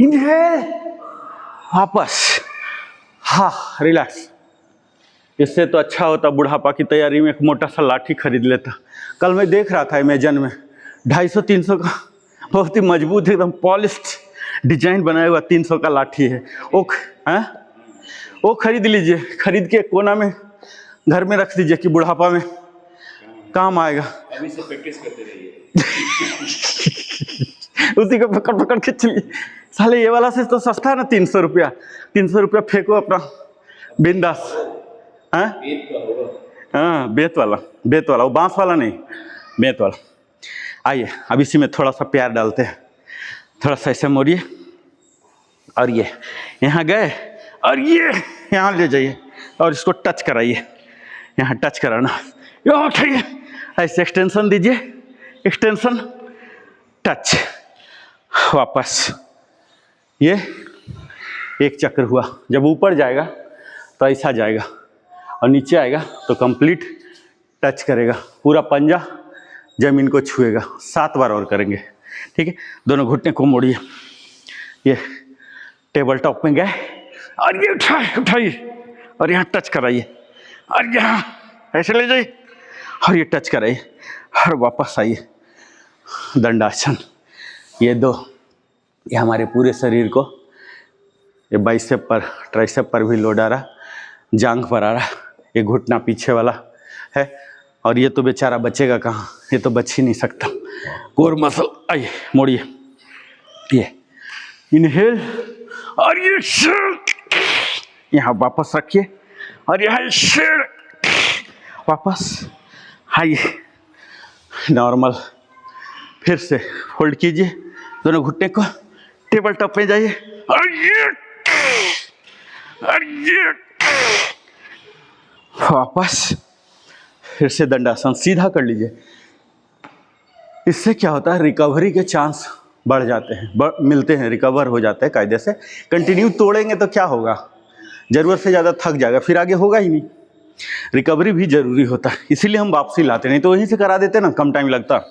इनहेल, वापस। हाँ, रिलैक्स। इससे तो अच्छा होता बुढ़ापा की तैयारी में एक मोटा सा लाठी खरीद लेता। कल मैं देख रहा था अमेजन में 250-300 का बहुत ही मजबूत एकदम पॉलिश्ड डिजाइन बनाया हुआ 300 का लाठी है। वो खरीद लीजिए, खरीद के कोना में घर में रख दीजिए कि बुढ़ापा में काम आएगा। अभी से प्रैक्टिस करते रहिए। उसी को पकड़ पकड़ के चलिए। साले ये वाला से तो सस्ता है ना, 300 रुपया। 300 रुपया फेंको अपना बिंदास। हाँ बेत वाला, वो बांस वाला नहीं, बेत वाला। आइए अब इसी में थोड़ा सा प्यार डालते हैं। थोड़ा सा ऐसे मोड़िए और ये यहाँ गए और ये यहाँ ले जाइए और इसको टच कराइए। यहाँ टच कराना, यहाँ उठाइए, ऐसे एक्सटेंशन दीजिए, एक्सटेंशन, टच, वापस। ये एक चक्र हुआ। जब ऊपर जाएगा तो ऐसा जाएगा और नीचे आएगा तो कंप्लीट टच करेगा, पूरा पंजा जमीन को छुएगा। 7 बार और करेंगे, ठीक है। दोनों घुटने को मोड़िए, ये टेबल टॉप में गए और ये उठाइए और यहाँ टच कराइए और यहाँ ऐसे ले जाइए और ये टच कराइए और वापस आइए। दंडासन। ये हमारे पूरे शरीर को, ये बाइसेप पर, ट्राइसेप पर भी लोड आ रहा, जांघ पर आ रहा। ये घुटना पीछे वाला है और ये तो बेचारा बचेगा कहाँ, ये तो बच ही नहीं सकता। Core muscle. आइए मोड़िए, ये इनहेल और ये यहाँ वापस रखिए और यहाँ वापस। आइए नॉर्मल। फिर से होल्ड कीजिए दोनों घुटने को, टेबल टॉप में जाइए और ये वापस। फिर से दंडासन सीधा कर लीजिए। इससे क्या होता है, रिकवरी के चांस बढ़ जाते हैं, मिलते हैं, रिकवर हो जाते हैं कायदे से। कंटिन्यू तोड़ेंगे तो क्या होगा, ज़रूरत से ज़्यादा थक जाएगा, फिर आगे होगा ही नहीं। रिकवरी भी ज़रूरी होता है, इसीलिए हम वापसी लाते, नहीं तो वहीं से करा देते ना, कम टाइम लगता।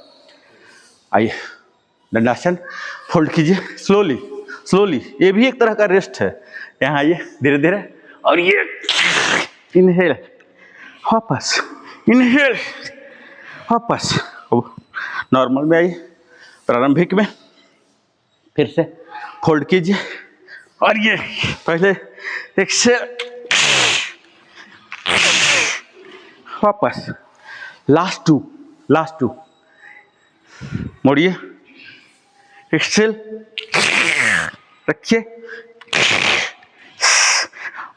आइए दंडासन, फोल्ड कीजिए स्लोली स्लोली। ये भी एक तरह का रेस्ट है। यहाँ आइए धीरे धीरे और ये इनहेल, वापस इनहेल, वापस। नॉर्मल में आइए, प्रारंभिक में। फिर से फोल्ड कीजिए और ये पहले एक्सेल, वापस। लास्ट टू मोड़िए, एक्सेल रखिए,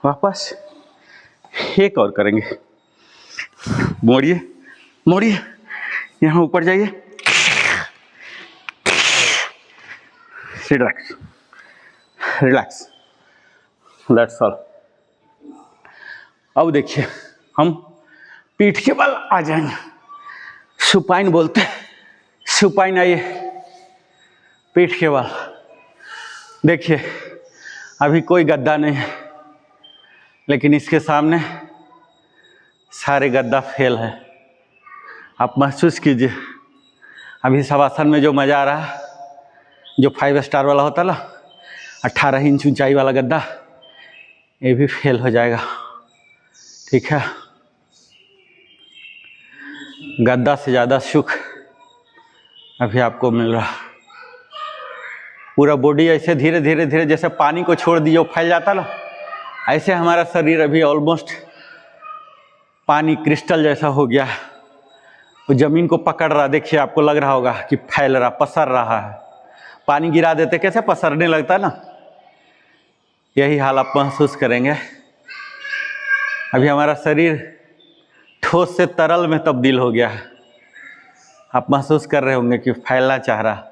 वापस। एक और करेंगे, मोड़िए, यहाँ ऊपर जाइए, रिलैक्स, दैट्स ऑल। अब देखिए हम पीठ के बल आ जाएंगे, सुपाइन बोलते हैं। सुपाइन, आइए पीठ के बल। देखिए अभी कोई गद्दा नहीं है, लेकिन इसके सामने सारे गद्दा फेल है। आप महसूस कीजिए अभी शवासन में जो मज़ा आ रहा है, जो 5 स्टार वाला होता ना, 18 इंच ऊंचाई वाला गद्दा, ये भी फेल हो जाएगा। ठीक है, गद्दा से ज़्यादा सुख अभी आपको मिल रहा। पूरा बॉडी ऐसे धीरे धीरे धीरे जैसे पानी को छोड़ दिए वो फैल जाता ना, ऐसे हमारा शरीर अभी ऑलमोस्ट पानी क्रिस्टल जैसा हो गया है। वो जमीन को पकड़ रहा, देखिए आपको लग रहा होगा कि फैल रहा, पसर रहा है। पानी गिरा देते कैसे पसरने लगता ना, यही हाल आप महसूस करेंगे। अभी हमारा शरीर ठोस से तरल में तब्दील हो गया है। आप महसूस कर रहे होंगे कि फैलना चाह रहा,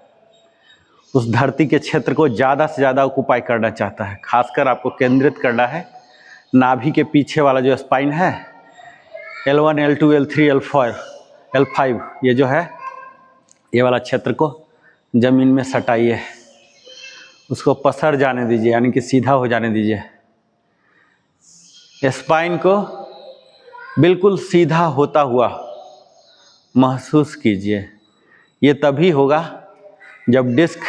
उस धरती के क्षेत्र को ज़्यादा से ज़्यादा ऑक्युपाई करना चाहता है। खासकर आपको केंद्रित करना है नाभि के पीछे वाला जो स्पाइन है, L1, L2, L3, L4, L5, ये जो है ये वाला क्षेत्र को ज़मीन में सटाइए, उसको पसर जाने दीजिए, यानी कि सीधा हो जाने दीजिए। स्पाइन को बिल्कुल सीधा होता हुआ महसूस कीजिए। ये तभी होगा जब डिस्क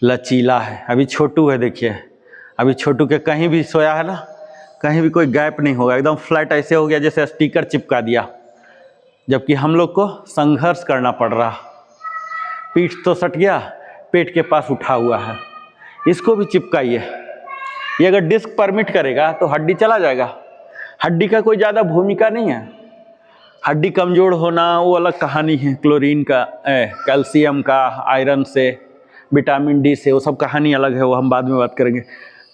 लचीला है। अभी छोटू है, देखिए अभी छोटू के कहीं भी सोया है ना, कहीं भी कोई गैप नहीं होगा, एकदम फ्लैट ऐसे हो गया जैसे स्टिकर चिपका दिया। जबकि हम लोग को संघर्ष करना पड़ रहा। पीठ तो सट गया, पेट के पास उठा हुआ है, इसको भी चिपकाइए। ये अगर डिस्क परमिट करेगा तो हड्डी चला जाएगा। हड्डी का कोई ज़्यादा भूमिका नहीं है। हड्डी कमज़ोर होना वो अलग कहानी है, क्लोरीन का, कैल्शियम का, आयरन से, विटामिन डी से, वो सब कहानी अलग है, वो हम बाद में बात करेंगे।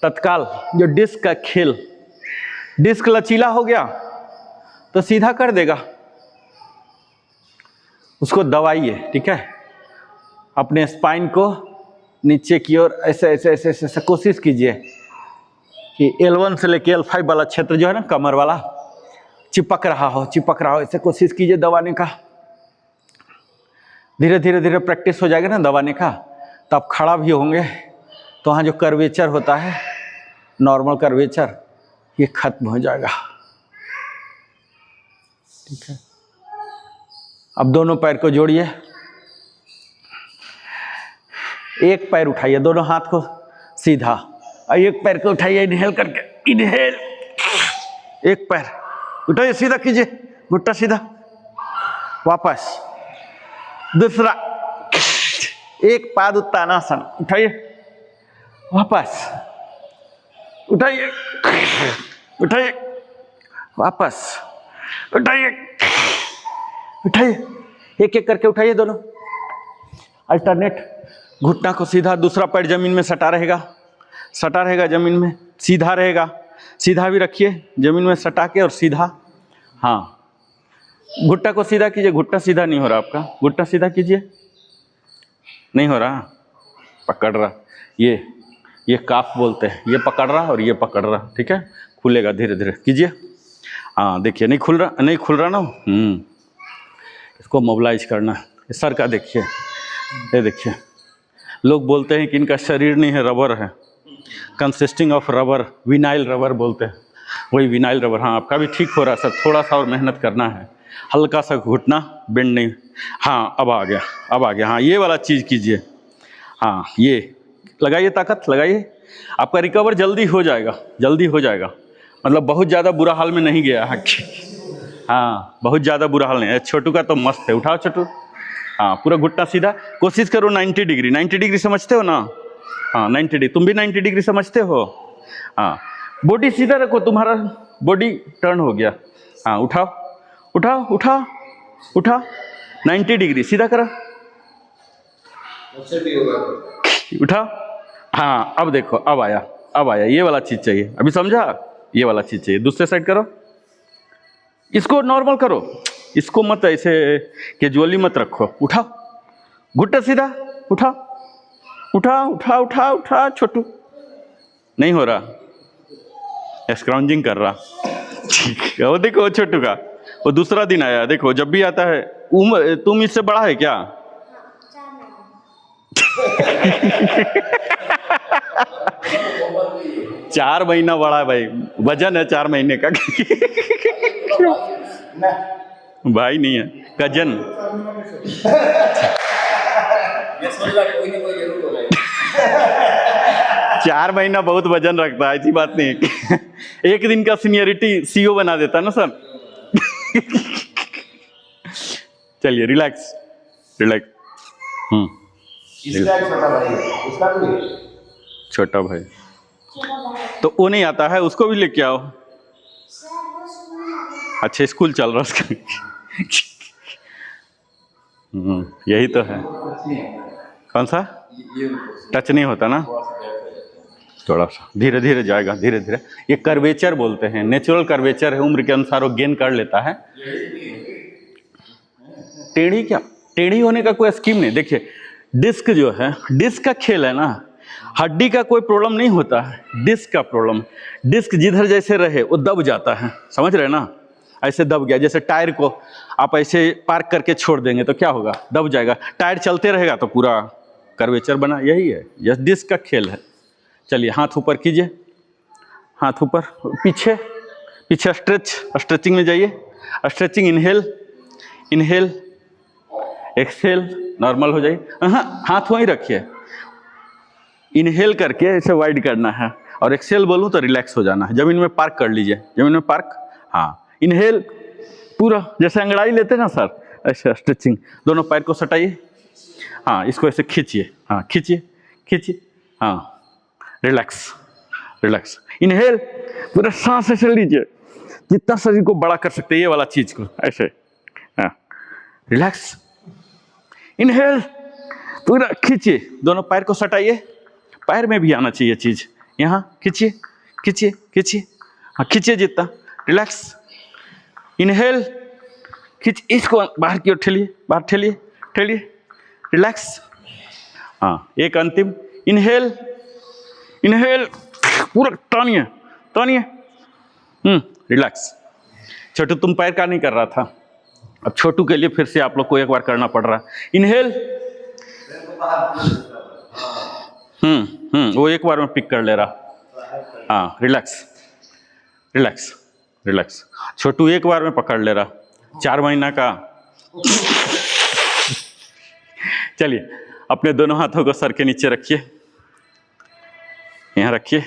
तत्काल जो डिस्क का खेल, डिस्क लचीला हो गया तो सीधा कर देगा, उसको दबाइए। ठीक है, अपने स्पाइन को नीचे की ओर ऐसे ऐसे ऐसे ऐसे कोशिश कीजिए कि L1 से लेके L5 वाला क्षेत्र जो है ना, कमर वाला, चिपक रहा हो, ऐसे कोशिश कीजिए दबाने का। धीरे धीरे धीरे प्रैक्टिस हो जाएगा ना दबाने का, तो आप खड़ा भी होंगे तो वहाँ जो कर्वेचर होता है, नॉर्मल कर्वेचर, ये खत्म हो जाएगा। ठीक है, अब दोनों पैर को जोड़िए, एक पैर उठाइए, दोनों हाथ को सीधा, और एक पैर को उठाइए, इनहेल करके, इनहेल, एक पैर उठाइए, सीधा कीजिए, घुट्टा सीधा, वापस दूसरा, एक पाद उत्तानासन, उठाइए, वापस उठाइए, उठाइए, वापस उठाइए, उठाइए, एक एक करके उठाइए दोनों, अल्टरनेट। घुटना को सीधा, दूसरा पैर जमीन में सटा रहेगा जमीन में, सीधा रहेगा, सीधा भी रखिए जमीन में सटा के और सीधा। हाँ, घुट्टा को सीधा कीजिए, घुट्टा सीधा नहीं हो रहा आपका, घुट्टा सीधा कीजिए, नहीं हो रहा, पकड़ रहा, ये काफ बोलते हैं, ये पकड़ रहा और ये पकड़ रहा। ठीक है, खुलेगा, धीरे धीरे कीजिए। हाँ देखिए, नहीं खुल रहा ना, इसको मोबिलाइज करना है। सर का देखिए, ये देखिए, लोग बोलते हैं कि इनका शरीर नहीं है, रबर है, consisting of rubber, vinyl rubber बोलते हैं, वही विनाइल रबर। हाँ, आपका भी ठीक हो रहा है सर, थोड़ा सा और मेहनत करना है, हल्का सा घुटना बेंड नहीं। हाँ, अब आ गया। हाँ, ये वाला चीज़ कीजिए। हाँ, ये लगाइए, ताकत लगाइए, आपका रिकवर जल्दी हो जाएगा। मतलब बहुत ज़्यादा बुरा हाल में नहीं गया है। हाँ, बहुत ज़्यादा बुरा हाल नहीं है। छोटू का तो मस्त है, उठाओ छोटू। हाँ, पूरा घुटना सीधा, कोशिश करो 90 डिग्री समझते हो ना? हाँ, 90 डिग्री, तुम भी 90 डिग्री समझते हो? हाँ, बॉडी सीधा रखो, तुम्हारा बॉडी टर्न हो गया। हाँ, उठाओ 90 डिग्री सीधा करो, उठाओ। हाँ, अब देखो, अब आया, ये वाला चीज़ चाहिए, अभी समझा? ये वाला चीज़ चाहिए। दूसरे साइड करो, इसको नॉर्मल करो, इसको मत ऐसे कैजुअली मत रखो। उठाओ, घुट्टा सीधा, उठा छोटू, नहीं हो रहा, स्क्राउंजिंग कर रहा। ठीक है, वो देखो छोटू का, वो दूसरा दिन आया, देखो जब भी आता है। उम्र तुम इससे बड़ा है क्या? 4 महीना बड़ा है भाई, वजन है 4 महीने का। भाई नहीं है, कजन। 4 महीना बहुत वजन रखता है, ऐसी बात नहीं है। एक दिन का सीनियरिटी सीईओ बना देता ना सर। चलिए रिलैक्स रिलैक्स। इसका एक छोटा भाई है, उसका भी है। छोटा भाई तो वो नहीं आता है, उसको भी लेके आओ। अच्छा स्कूल चल रहा उसका। यही तो है। कौन सा टच नहीं होता ना, थोड़ा सा धीरे धीरे जाएगा, धीरे धीरे। ये कर्वेचर बोलते हैं, नेचुरल कर्वेचर है, उम्र के अनुसार वो गेन कर लेता है। टेढ़ी क्या, टेढ़ी होने का कोई स्कीम नहीं। देखिए डिस्क जो है, डिस्क का खेल है ना, हड्डी का कोई प्रॉब्लम नहीं होता है, डिस्क का प्रॉब्लम। डिस्क जिधर जैसे रहे वो दब जाता है, समझ रहे ना, ऐसे दब गया। जैसे टायर को आप ऐसे पार्क करके छोड़ देंगे तो क्या होगा, दब जाएगा। टायर चलते रहेगा तो पूरा कर्वेचर बना, यही है, यह डिस्क का खेल है। चलिए हाथ ऊपर कीजिए, हाथ ऊपर, पीछे पीछे स्ट्रेच, स्ट्रेचिंग में जाइए। Stretching, inhale inhale exhale, normal हो जाइए। हाथ वहीं रखिए, इनहेल करके ऐसे वाइड करना है और एक्सहेल बोलूँ तो रिलैक्स हो जाना है। जमीन में पार्क कर लीजिए, जमीन में पार्क। हाँ इनहेल पूरा जैसे अंगड़ाई लेते हैं ना सर, ऐसे स्ट्रेचिंग। दोनों पैर को सटाइए, हाँ इसको ऐसे खींचिए, हाँ खींचिए खींचिए, हाँ रिलैक्स रिलैक्स। इनहेल, पूरा सांस ऐसे लीजिए, जितना शरीर को बड़ा कर सकते हैं ये वाला चीज को ऐसे, हाँ रिलैक्स। इनहेल, पूरा खींचिए, दोनों पैर को सटाइए, पैर में भी आना चाहिए चीज, यहाँ खींचिए खींचिए खींचिए, हाँ खींचिए जितना, रिलैक्स। इनहेल, खींच, इसको बाहर की ओर ठेलिए, बाहर ठेलिए ठेलिए, रिलैक्स। हाँ एक अंतिम, इनहेल इनहेल, पूरा तानिए तानिए, रिलैक्स। छोटू तुम पैर का नहीं कर रहा था, अब छोटू के लिए फिर से आप लोग को एक बार करना पड़ रहा है। इनहेल, वो एक बार में पिक कर ले रहा, हाँ रिलैक्स रिलैक्स रिलैक्स। छोटू एक बार में पकड़ ले रहा, 4 महीना का। चलिए अपने दोनों हाथों को सर के नीचे रखिए, यहाँ रखिए,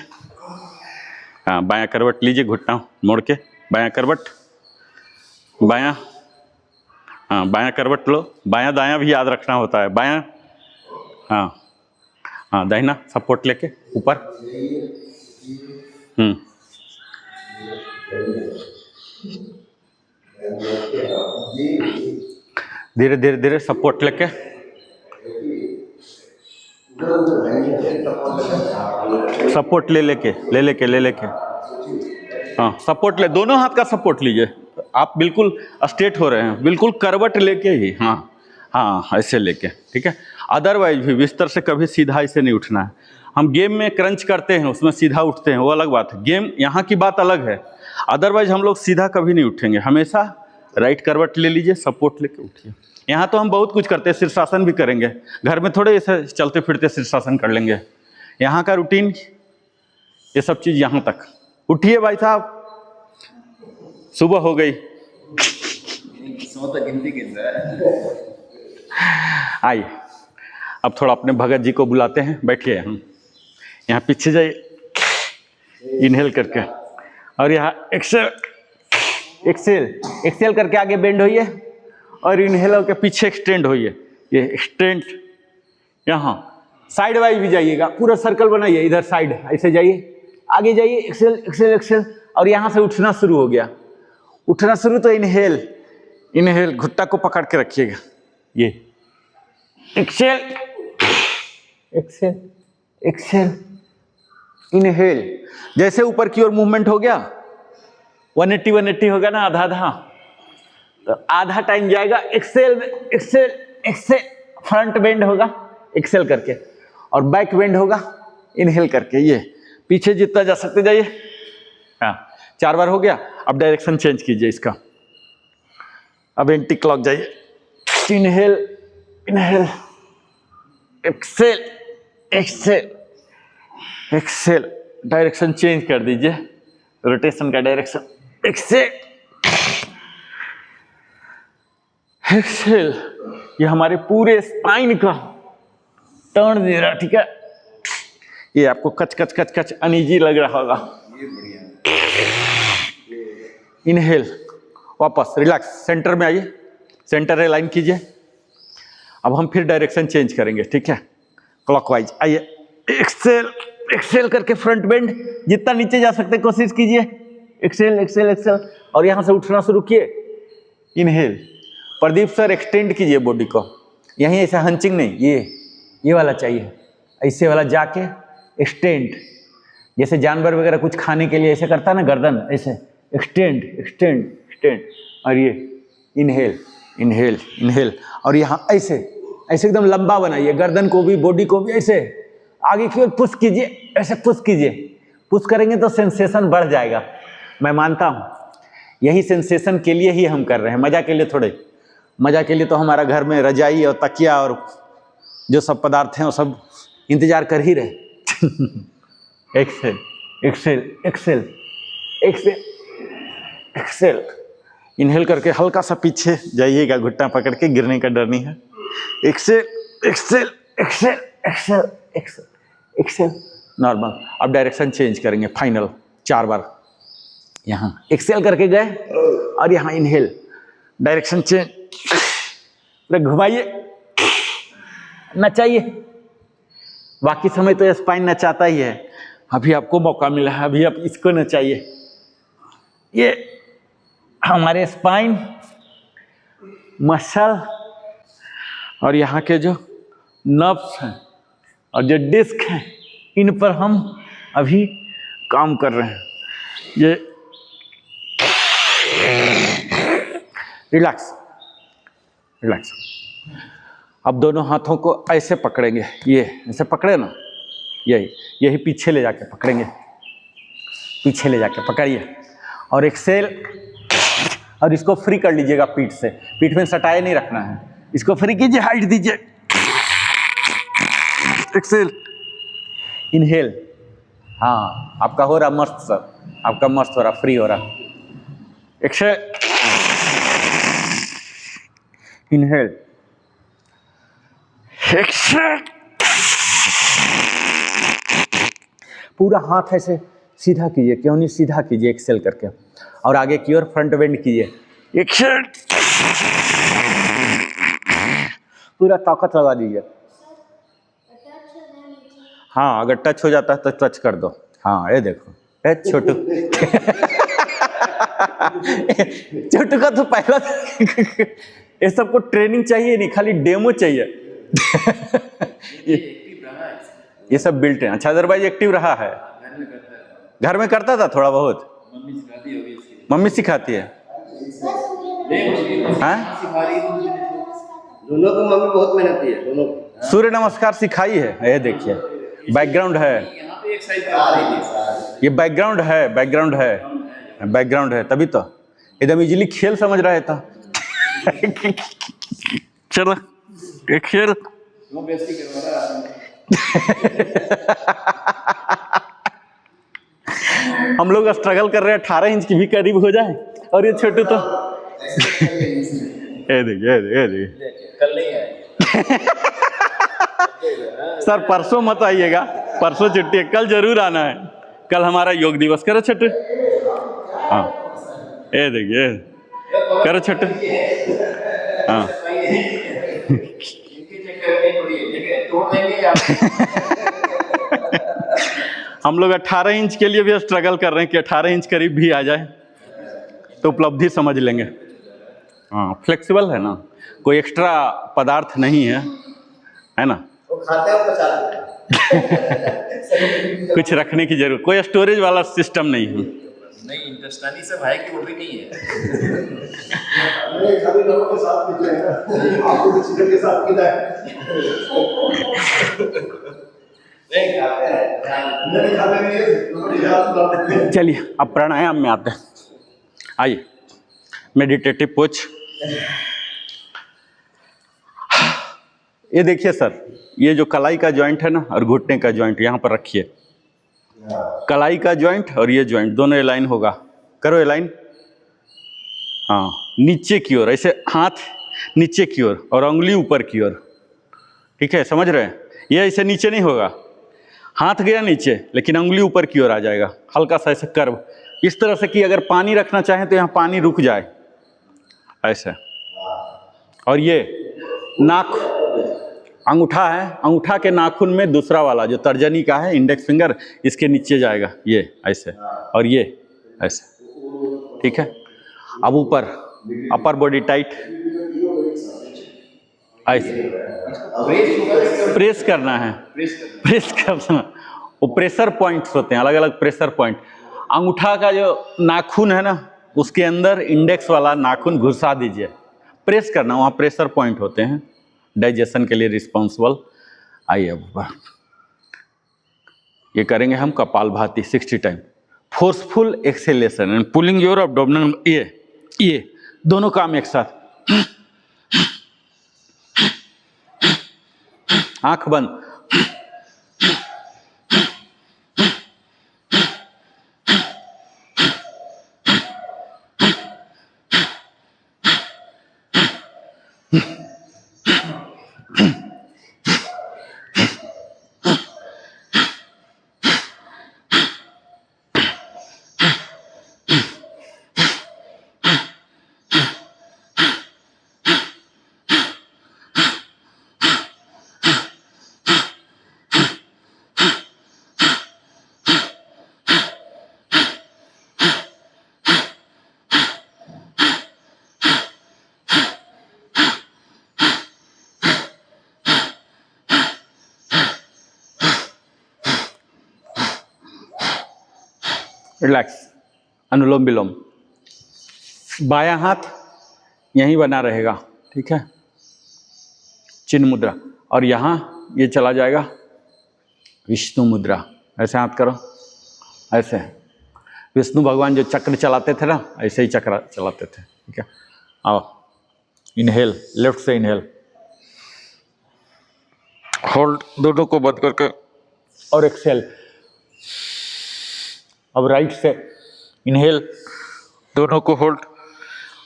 हाँ बायां करवट लीजिए, घुटना मोड़ के, बायां करवट, बायां, हाँ बायां करवट लो, बायां दायां भी याद रखना होता है, बायां, हाँ हाँ दाहिना सपोर्ट लेके ऊपर, धीरे धीरे धीरे सपोर्ट लेके, सपोर्ट ले लेके, हाँ सपोर्ट ले, दोनों हाथ का सपोर्ट लीजिए। आप बिल्कुल स्ट्रेट हो रहे हैं, बिल्कुल करवट लेके ही, हाँ हाँ ऐसे लेके, ठीक है। अदरवाइज भी बिस्तर से कभी सीधा ऐसे नहीं उठना है। हम गेम में क्रंच करते हैं, उसमें सीधा उठते हैं, वो अलग बात है, गेम यहाँ की बात अलग है। अदरवाइज हम लोग सीधा कभी नहीं उठेंगे, हमेशा राइट करवट ले लीजिए, सपोर्ट लेके उठिए। यहाँ तो हम बहुत कुछ करते हैं, शीर्षासन भी करेंगे, घर में थोड़े ऐसे चलते फिरते शीर्षासन कर लेंगे। यहाँ का रूटीन ये सब चीज़ यहाँ तक। उठिए भाई साहब, सुबह हो गई, 100 तक गिनती गिन रहा है। आइए अब थोड़ा अपने भगत जी को बुलाते हैं, बैठिए हम यहाँ पीछे जाइए, इनहेल करके, और यहाँ एक्सेल एक्सेल एक्सेल करके आगे बेंड होइए, और इनहेल होकर पीछे एक्सटेंड होइए, ये एक्सटेंड। यहाँ साइड वाइज भी जाइएगा, पूरा सर्कल बनाइए, इधर साइड ऐसे जाइए, आगे जाइए, एक्सेल एक्सेल एक्सेल, और यहाँ से उठना शुरू हो गया, उठना शुरू, तो इनहेल इनहेल, घुट्टा को पकड़ के रखिएगा, ये एक्सेल एक्सेल एक्सेल, इनहेल। जैसे ऊपर की ओर मूवमेंट हो गया, 180 होगा ना, आधा आधा, तो आधा टाइम जाएगा exhale exhale exhale, front bend होगा एक्सेल करके, और बैक बेंड होगा इनहेल करके। ये पीछे जितना जा सकते जाइए, हाँ 4 बार हो गया। अब डायरेक्शन चेंज कीजिए इसका, अब एंटी क्लॉक जाइए, inhale inhale, exhale exhale exhale, direction change कर दीजिए, रोटेशन का डायरेक्शन, एक्सेल एक्सेल। ये हमारे पूरे स्पाइन का टर्न दे रहा, ठीक है। ये आपको कच कच कच कच अनईजी लग रहा होगा, ये बढ़िया। इनहेल, वापस रिलैक्स, सेंटर में आइए, सेंटर अलाइन कीजिए। अब हम फिर डायरेक्शन चेंज करेंगे, ठीक है, क्लॉकवाइज। आइए, एक्सेल, एक्सेल करके फ्रंट बेंड, जितना नीचे जा सकते कोशिश कीजिए। एक्सेल एक्सेल एक्सेल, और यहाँ से उठना शुरू किए। इनहेल, प्रदीप सर एक्सटेंड कीजिए बॉडी को, यहीं ऐसा हंचिंग नहीं, ये वाला चाहिए, ऐसे वाला जाके एक्सटेंड, जैसे जानवर वगैरह कुछ खाने के लिए ऐसे करता है ना गर्दन, ऐसे एक्सटेंड एक्सटेंड एक्सटेंड। और ये इनहेल इनहेल इनहेल, और यहाँ ऐसे ऐसे एकदम लंबा बनाइए, गर्दन को भी बॉडी को भी ऐसे आगे की ओर पुश कीजिए, ऐसे पुश कीजिए। पुश करेंगे तो सेंसेशन बढ़ जाएगा, मैं मानता हूँ। यही सेंसेशन के लिए ही हम कर रहे हैं, मजा के लिए थोड़े। मजा के लिए तो हमारा घर में रजाई और तकिया और जो सब पदार्थ हैं वो सब इंतजार कर ही रहे। Exhale exhale exhale exhale exhale, inhale करके हल्का सा पीछे जाइएगा, घुटना पकड़ के, गिरने का डर नहीं है। Exhale exhale exhale exhale exhale exhale, normal. अब डायरेक्शन चेंज करेंगे, फाइनल 4 बार। यहाँ एक्सेल करके गए और यहाँ इनहेल, डायरेक्शन चेंज, घुमाइए, नचाइए। बाकी समय तो स्पाइन नचाता ही है, अभी आपको मौका मिला है, अभी आप इसको नचाइए। ये हमारे स्पाइन, मसल और यहाँ के जो नर्व्स हैं और जो डिस्क हैं, इन पर हम अभी काम कर रहे हैं। ये रिलैक्स रिलैक्स। अब दोनों हाथों को ऐसे पकड़ेंगे, ये ऐसे पकड़े ना, यही पीछे ले जाके पकड़ेंगे, पीछे ले जाके पकड़िए। और एक्सेल, और इसको फ्री कर लीजिएगा पीठ से, पीठ में सटाए नहीं रखना है, इसको फ्री कीजिए, हाइट दीजिए। एक्सेल, इनहेल, हाँ आपका हो रहा मस्त सर, आपका मस्त हो रहा, फ्री हो रहा। एक्सेल, इनहेल, एक्सेल, पूरा हाथ ऐसे सीधा कीजिए, क्यों नहीं सीधा कीजिए एक्सेल करके, और आगे की ओर फ्रंट बेंड कीजिए। एक्सेल, पूरा ताकत लगा दीजिए। हाँ, अगर टच हो जाता है तो टच कर दो। हाँ, ये देखो, ए छोटू छोटू का तो पहला ये सबको ट्रेनिंग चाहिए नहीं, खाली डेमो चाहिए। ये सब बिल्ट है। अच्छा, अदरवाइज एक्टिव रहा है, घर में करता था थोड़ा बहुत, मम्मी सिखाती है। दोनों को मम्मी बहुत मेहनती है, दोनों को। सूर्य नमस्कार सिखाई है, ये देखिए बैकग्राउंड है, ये बैकग्राउंड है, बैकग्राउंड है, बैकग्राउंड है, तभी तो एकदम इजीली खेल समझ रहा था। चलो एक खेल। हम लोग स्ट्रगल कर रहे हैं 18 इंच की भी करीब हो जाए, और ये छोटू तो ये देखिए कल नहीं आए। सर परसों मत आइएगा, परसों छुट्टी है, कल जरूर आना है, कल हमारा योग दिवस। करो छोटू, हाँ ये देखिए, करो छोटू, हाँ। हम लोग 18 इंच के लिए भी स्ट्रगल कर रहे हैं कि 18 इंच करीब भी आ जाए तो उपलब्धि समझ लेंगे। हाँ, फ्लेक्सिबल है ना, कोई एक्स्ट्रा पदार्थ नहीं है ना, वो खाते हैं पचा लेते हैं। कुछ रखने की जरूरत, कोई स्टोरेज वाला सिस्टम नहीं है। नहीं, इंटेस्टाइनल सब है कि वो भी नहीं है। सभी लोगों के साथ पीते हैं, आपको तो चिकन के साथ पीता है। नहीं खाते हैं, नहीं खाते नहीं है। चलिए अब प्राणायाम में आते हैं। आइए, मेडिटेटिव पोज। ये देखिए सर, ये जो कलाई का जॉइंट है ना और घुटने का जॉइंट, यहाँ पर रखिए। कलाई का जॉइंट और ये जॉइंट दोनों अलाइन होगा, करो अलाइन। हाँ, नीचे की ओर, ऐसे हाथ नीचे की ओर और उंगली ऊपर की ओर, ठीक है, समझ रहे हैं? ये ऐसे नीचे नहीं होगा, हाथ गया नीचे लेकिन उंगली ऊपर की ओर आ जाएगा, हल्का सा ऐसे कर्व, इस तरह से कि अगर पानी रखना चाहें तो यहाँ पानी रुक जाए ऐसे। और ये नाक अंगूठा है, अंगूठा के नाखून में दूसरा वाला जो तर्जनी का है, इंडेक्स फिंगर, इसके नीचे जाएगा ये ऐसे, और ये ऐसे, ठीक है। अब ऊपर अपर बॉडी टाइट ऐसे प्रेस करना है, प्रेस करना। वो प्रेशर पॉइंट्स होते हैं, अलग अलग प्रेशर पॉइंट। अंगूठा का जो नाखून है ना, उसके अंदर इंडेक्स वाला नाखून घुसा दीजिए, प्रेस करना, वहाँ प्रेशर पॉइंट होते हैं डाइजेशन के लिए रिस्पॉन्सिबल। आइए अब ये करेंगे हम kapalbhati 60 time. Forceful acceleration and pulling your abdominal, ये दोनों काम एक साथ। आंख बंद, रिलैक्स, अनुलोम विलोम। बायां हाथ यहीं बना रहेगा, ठीक है, चिन्ह मुद्रा, और यहाँ ये चला जाएगा विष्णु मुद्रा। ऐसे हाथ करो, ऐसे। विष्णु भगवान जो चक्र चलाते थे ना, ऐसे ही चक्र चलाते थे, ठीक है। आओ, इनहेल, लेफ्ट से इनहेल, होल्ड दोनों को बंद करके, और एक्सेल। अब राइट से इनहेल, दोनों को होल्ड,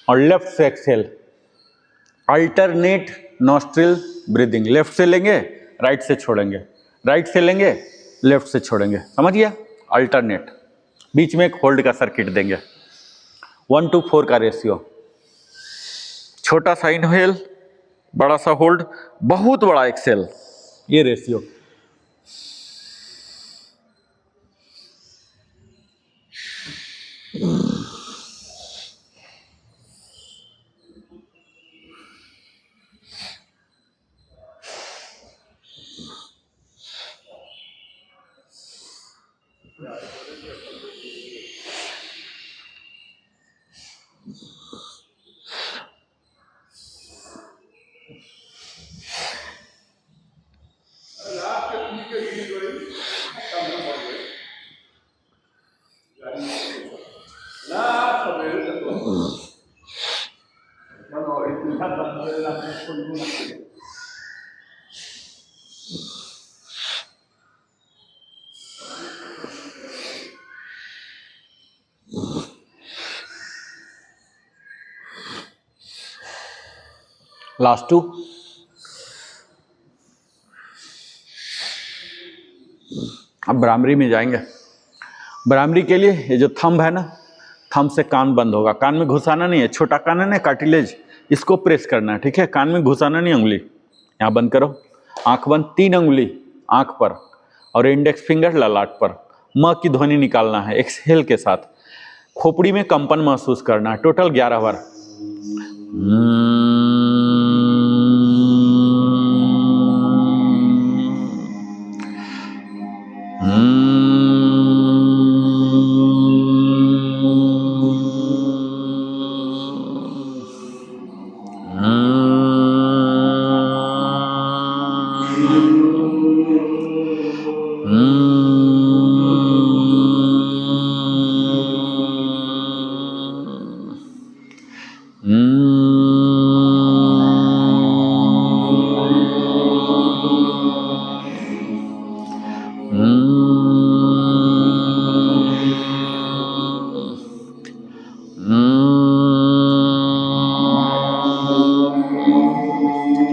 और लेफ्ट से exhale. Alternate nostril breathing, left से लेंगे, राइट से छोड़ेंगे, राइट से लेंगे, लेफ्ट से छोड़ेंगे, समझ गया? अल्टरनेट, बीच में एक होल्ड का सर्किट देंगे, 1:4 का रेशियो। छोटा सा इनहेल, बड़ा सा होल्ड, बहुत बड़ा एक्सेल, ये रेशियो। लास्ट 2। अब भ्रामरी में जाएंगे। भ्रामरी के लिए ये जो थंब है ना, थंब से कान बंद होगा, कान में घुसाना नहीं है, छोटा कान है ना कार्टिलेज, इसको प्रेस करना है, ठीक है। कान में घुसाना नहीं, उंगली यहाँ बंद करो, आंख बंद, 3 उंगली आंख पर और इंडेक्स फिंगर ललाट पर। म की ध्वनि निकालना है एक्सहेल के साथ। खोपड़ी में कंपन महसूस करना है, टोटल 11 बार।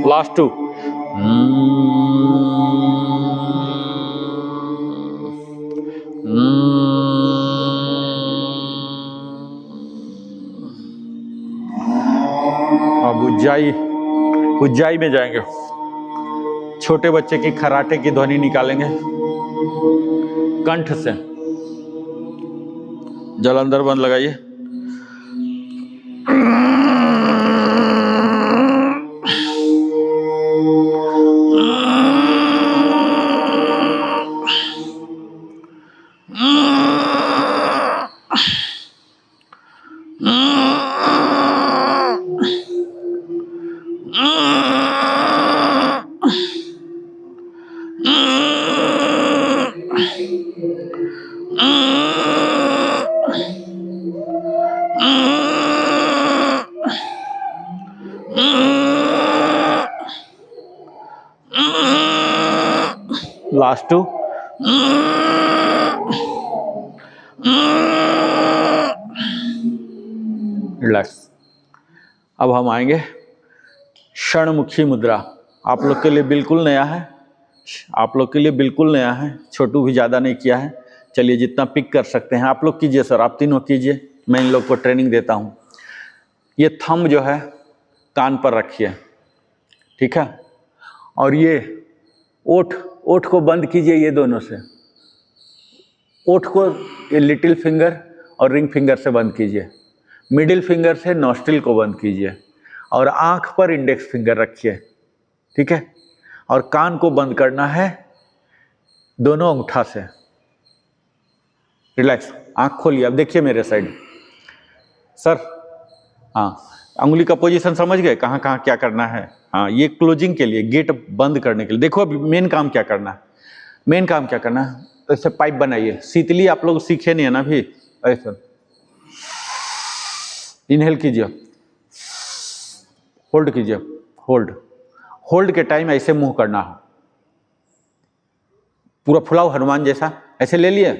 लास्ट 2। उज्जाई में जाएंगे। छोटे बच्चे की खराटे की ध्वनि निकालेंगे कंठ से। जलंधर बंद लगाइए। Last two. रिलैक्स। अब हम आएंगे क्षणमुखी मुद्रा। आप लोग के लिए बिल्कुल नया है, आप लोग के लिए बिल्कुल नया है। छोटू भी ज़्यादा नहीं किया है। चलिए जितना पिक कर सकते हैं आप लोग कीजिए सर, आप तीनों कीजिए, मैं इन लोग को ट्रेनिंग देता हूँ। ये थंब जो है कान पर रखिए, ठीक है, और ये ओठ को बंद कीजिए, ये दोनों से ओठ को ये लिटिल फिंगर और रिंग फिंगर से बंद कीजिए, मिडिल फिंगर से नॉस्ट्रिल को बंद कीजिए और आंख पर इंडेक्स फिंगर रखिए, ठीक है, और कान को बंद करना है दोनों अंगूठा से। रिलैक्स, आंख खोलिए। अब देखिए मेरे साइड सर, हाँ, अंगुली का पोजीशन समझ गए, कहाँ कहाँ क्या करना है। हाँ, ये क्लोजिंग के लिए, गेट बंद करने के लिए। देखो अभी मेन काम क्या करना है, मेन काम क्या करना है। तो ऐसे पाइप बनाइए। शीतली आप लोग सीखे नहीं है ना अभी। ऐसे इनहेल कीजिए, होल्ड कीजिए, होल्ड के टाइम ऐसे मुंह करना हो, पूरा फुलाओ हनुमान जैसा, ऐसे ले लिए,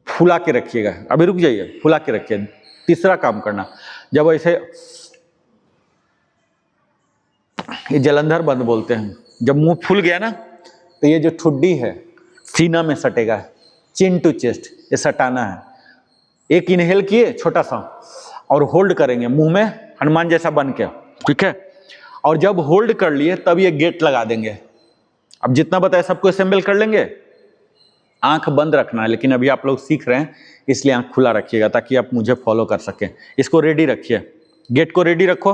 फुला के रखिएगा। अभी रुक जाइए, फुला के रखिए। तीसरा काम करना, जब ऐसे, ये जलंधर बंद बोलते हैं, जब मुंह फूल गया ना तो ये जो ठुड्डी है सीना में सटेगा, चिन टू चेस्ट, ये सटाना है। एक इनहेल किए छोटा सा और होल्ड करेंगे मुंह में हनुमान जैसा बन के, ठीक है, और जब होल्ड कर लिए तब ये गेट लगा देंगे। अब जितना बताया सबको असेंबल कर लेंगे। आंख बंद रखना है, लेकिन अभी आप लोग सीख रहे हैं इसलिए आंख खुला रखिएगा ताकि आप मुझे फॉलो कर सकें। इसको रेडी रखिए, गेट को रेडी रखो,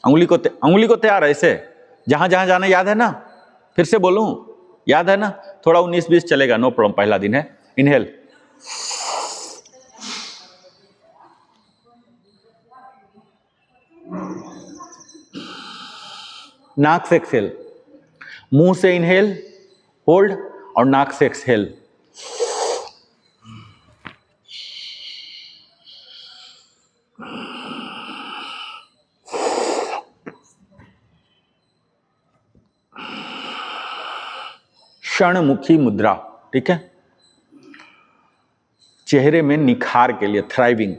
अंगुली को तैयार है। ऐसे जहां जहां जाना याद है ना, फिर से बोलूं, याद है ना, थोड़ा 19-20 चलेगा, नो प्रॉब्लम, पहला दिन है। इनहेल, नाक से एक्सहेल, मुंह से इनहेल, होल्ड, और नाक से एक्सहेल। क्षणमुखी मुद्रा, ठीक है, चेहरे में निखार के लिए, थ्राइविंग।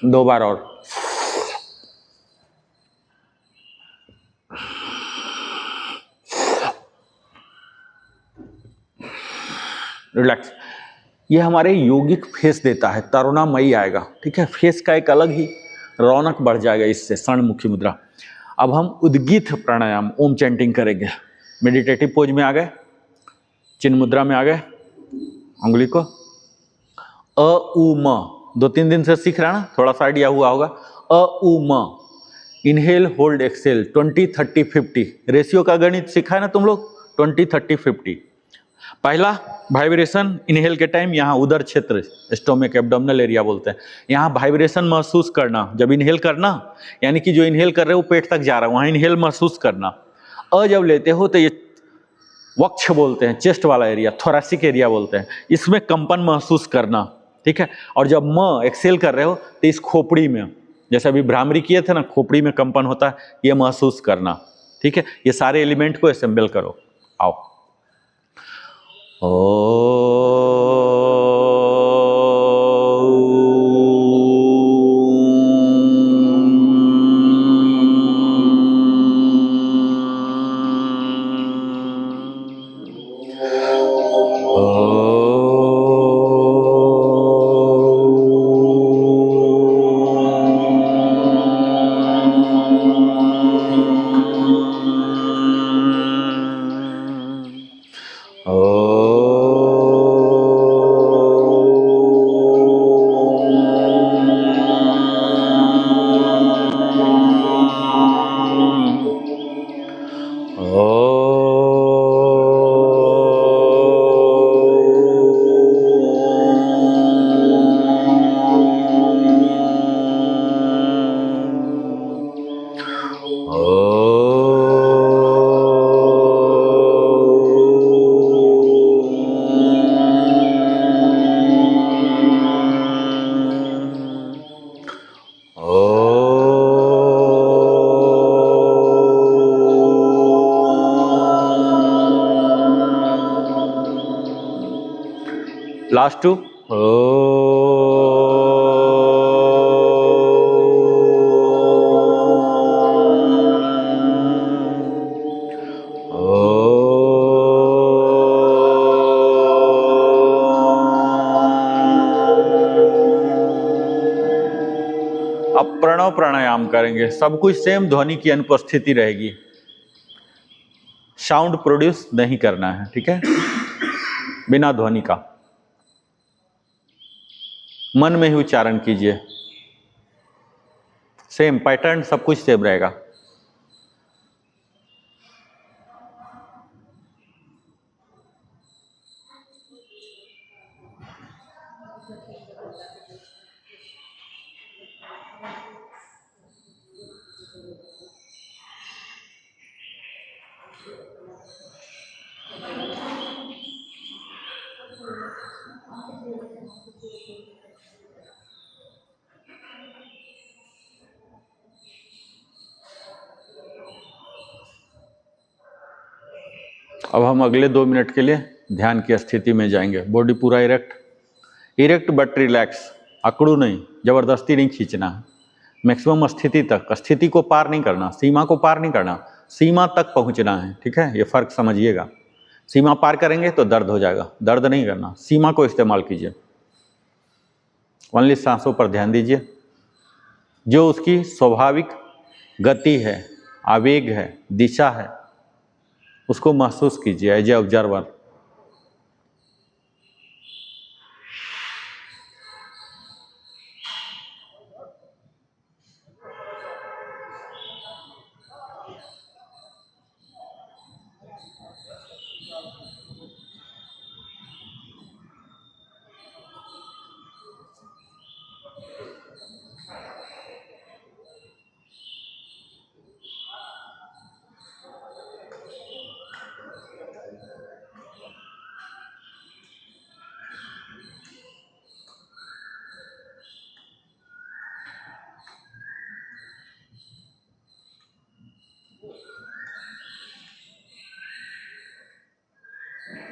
दो बार और। रिलैक्स। ये हमारे यौगिक फेस देता है, तरुणामयी आएगा, ठीक है, फेस का एक अलग ही रौनक बढ़ जाएगा इससे, क्षणमुखी मुद्रा। अब हम उद्गीत प्राणायाम, ओम चैंटिंग करेंगे। मेडिटेटिव पोज में आ गए, चिन्ह मुद्रा में आ गए, उंगली को अ उ म, 2-3 दिन से सीख रहा ना, थोड़ा सा आइडिया हुआ होगा। अ उ म, इनहेल, होल्ड, एक्सेल, 20-30-50 रेशियो का गणित सीखा है ना तुम लोग, 20-30-50। पहला वाइब्रेशन, इनहेल के टाइम यहाँ उदर क्षेत्र, स्टोमक, एब्डोमिनल एरिया बोलते हैं, यहाँ वाइब्रेशन महसूस करना। जब इनहेल करना, यानी कि जो इनहेल कर रहे हो पेट तक जा रहा है, वहाँ इनहेल महसूस करना। अ जब लेते हो तो ये वक्ष बोलते हैं, चेस्ट वाला एरिया, थोरैसिक एरिया बोलते हैं, इसमें कंपन महसूस करना, ठीक है। और जब म एक्सेल कर रहे हो तो इस खोपड़ी में, जैसे अभी भ्रामरी किए थे ना, खोपड़ी में कंपन होता है, ये महसूस करना, ठीक है। ये सारे एलिमेंट को असेंबल करो। आओ, Last two. अब प्रणव प्राणायाम करेंगे। सब कुछ सेम, ध्वनि की अनुपस्थिति रहेगी, साउंड प्रोड्यूस नहीं करना है, ठीक है, बिना ध्वनि का। मन में ही उच्चारण कीजिए, सेम पैटर्न, सब कुछ सेम रहेगा। अब हम अगले 2 मिनट के लिए ध्यान की स्थिति में जाएंगे। बॉडी पूरा इरेक्ट बट रिलैक्स, अकड़ू नहीं, जबरदस्ती नहीं खींचना है, मैक्सिमम स्थिति तक, स्थिति को पार नहीं करना, सीमा को पार नहीं करना, सीमा तक पहुंचना है, ठीक है, ये फर्क समझिएगा। सीमा पार करेंगे तो दर्द हो जाएगा, दर्द नहीं करना, सीमा को इस्तेमाल कीजिए। ओनली सांसों पर ध्यान दीजिए, जो उसकी स्वाभाविक गति है, आवेग है, दिशा है, उसको महसूस कीजिए एज ए ऑब्जर्वर।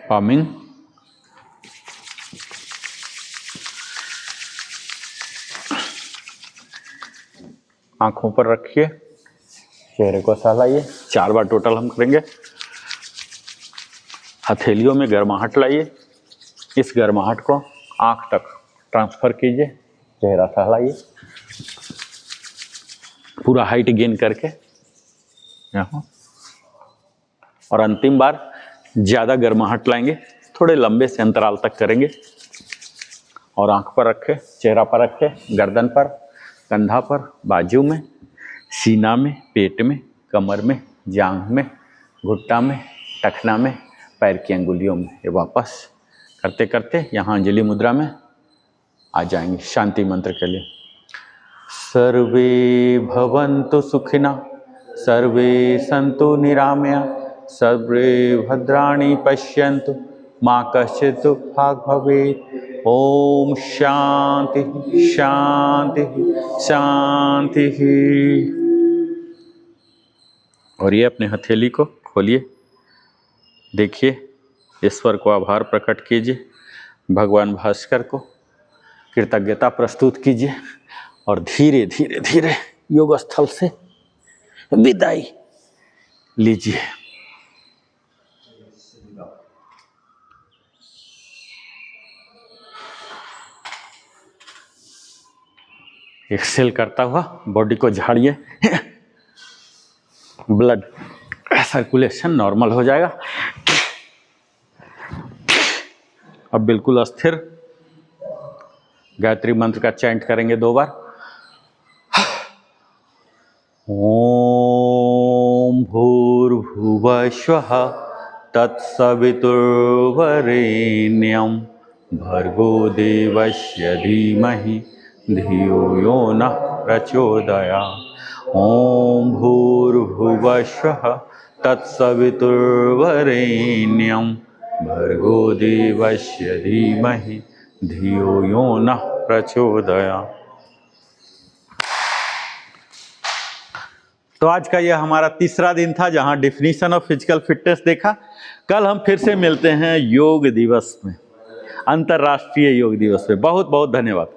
पामिंग, आंखों पर रखिए, चेहरे को सहलाइए, 4 बार टोटल हम करेंगे। हथेलियों में गर्माहट लाइए, इस गर्माहट को आंख तक ट्रांसफर कीजिए, चेहरा सहलाइए, पूरा हाइट गेन करके यहाँ, और अंतिम बार ज़्यादा गर्माहट लाएंगे, थोड़े लंबे से अंतराल तक करेंगे, और आंख पर रखे, चेहरा पर रखे, गर्दन पर, कंधा पर, बाजू में, सीना में, पेट में, कमर में, जांघ में, घुट्टा में, टखना में, पैर की अंगुलियों में। ये वापस करते करते यहाँ अंजलि मुद्रा में आ जाएंगे शांति मंत्र के लिए। सर्वे भवन्तु सुखिनः, सर्वे सन्तु निरामया, सर्वे भद्राणि पश्यन्तु, माँ कश्चित् दुःखभाग् भवेत्। ओम शांति शांति शांति। और ये अपने हथेली को खोलिए, देखिए, ईश्वर को आभार प्रकट कीजिए, भगवान भास्कर को कृतज्ञता प्रस्तुत कीजिए, और धीरे धीरे धीरे योग स्थल से विदाई लीजिए। एक्सेल करता हुआ बॉडी को झाड़िए, ब्लड सर्कुलेशन नॉर्मल हो जाएगा। अब बिल्कुल अस्थिर गायत्री मंत्र का चैंट करेंगे 2 बार। ओम भूर्भुवः स्वः तत्सवितुर्वरेण्यं भर्गो देवस्य धीमहि धियो यो नः प्रचोदयात्। ओम भूर्भुवः स्वः तत्सवितुर्वरेण्यं भर्गो देवस्य धीमहि धियो यो नः प्रचोदयात्। तो आज का यह हमारा तीसरा दिन था जहां डेफिनेशन ऑफ फिजिकल फिटनेस देखा। कल हम फिर से मिलते हैं योग दिवस में, अंतर्राष्ट्रीय योग दिवस पे। बहुत बहुत धन्यवाद।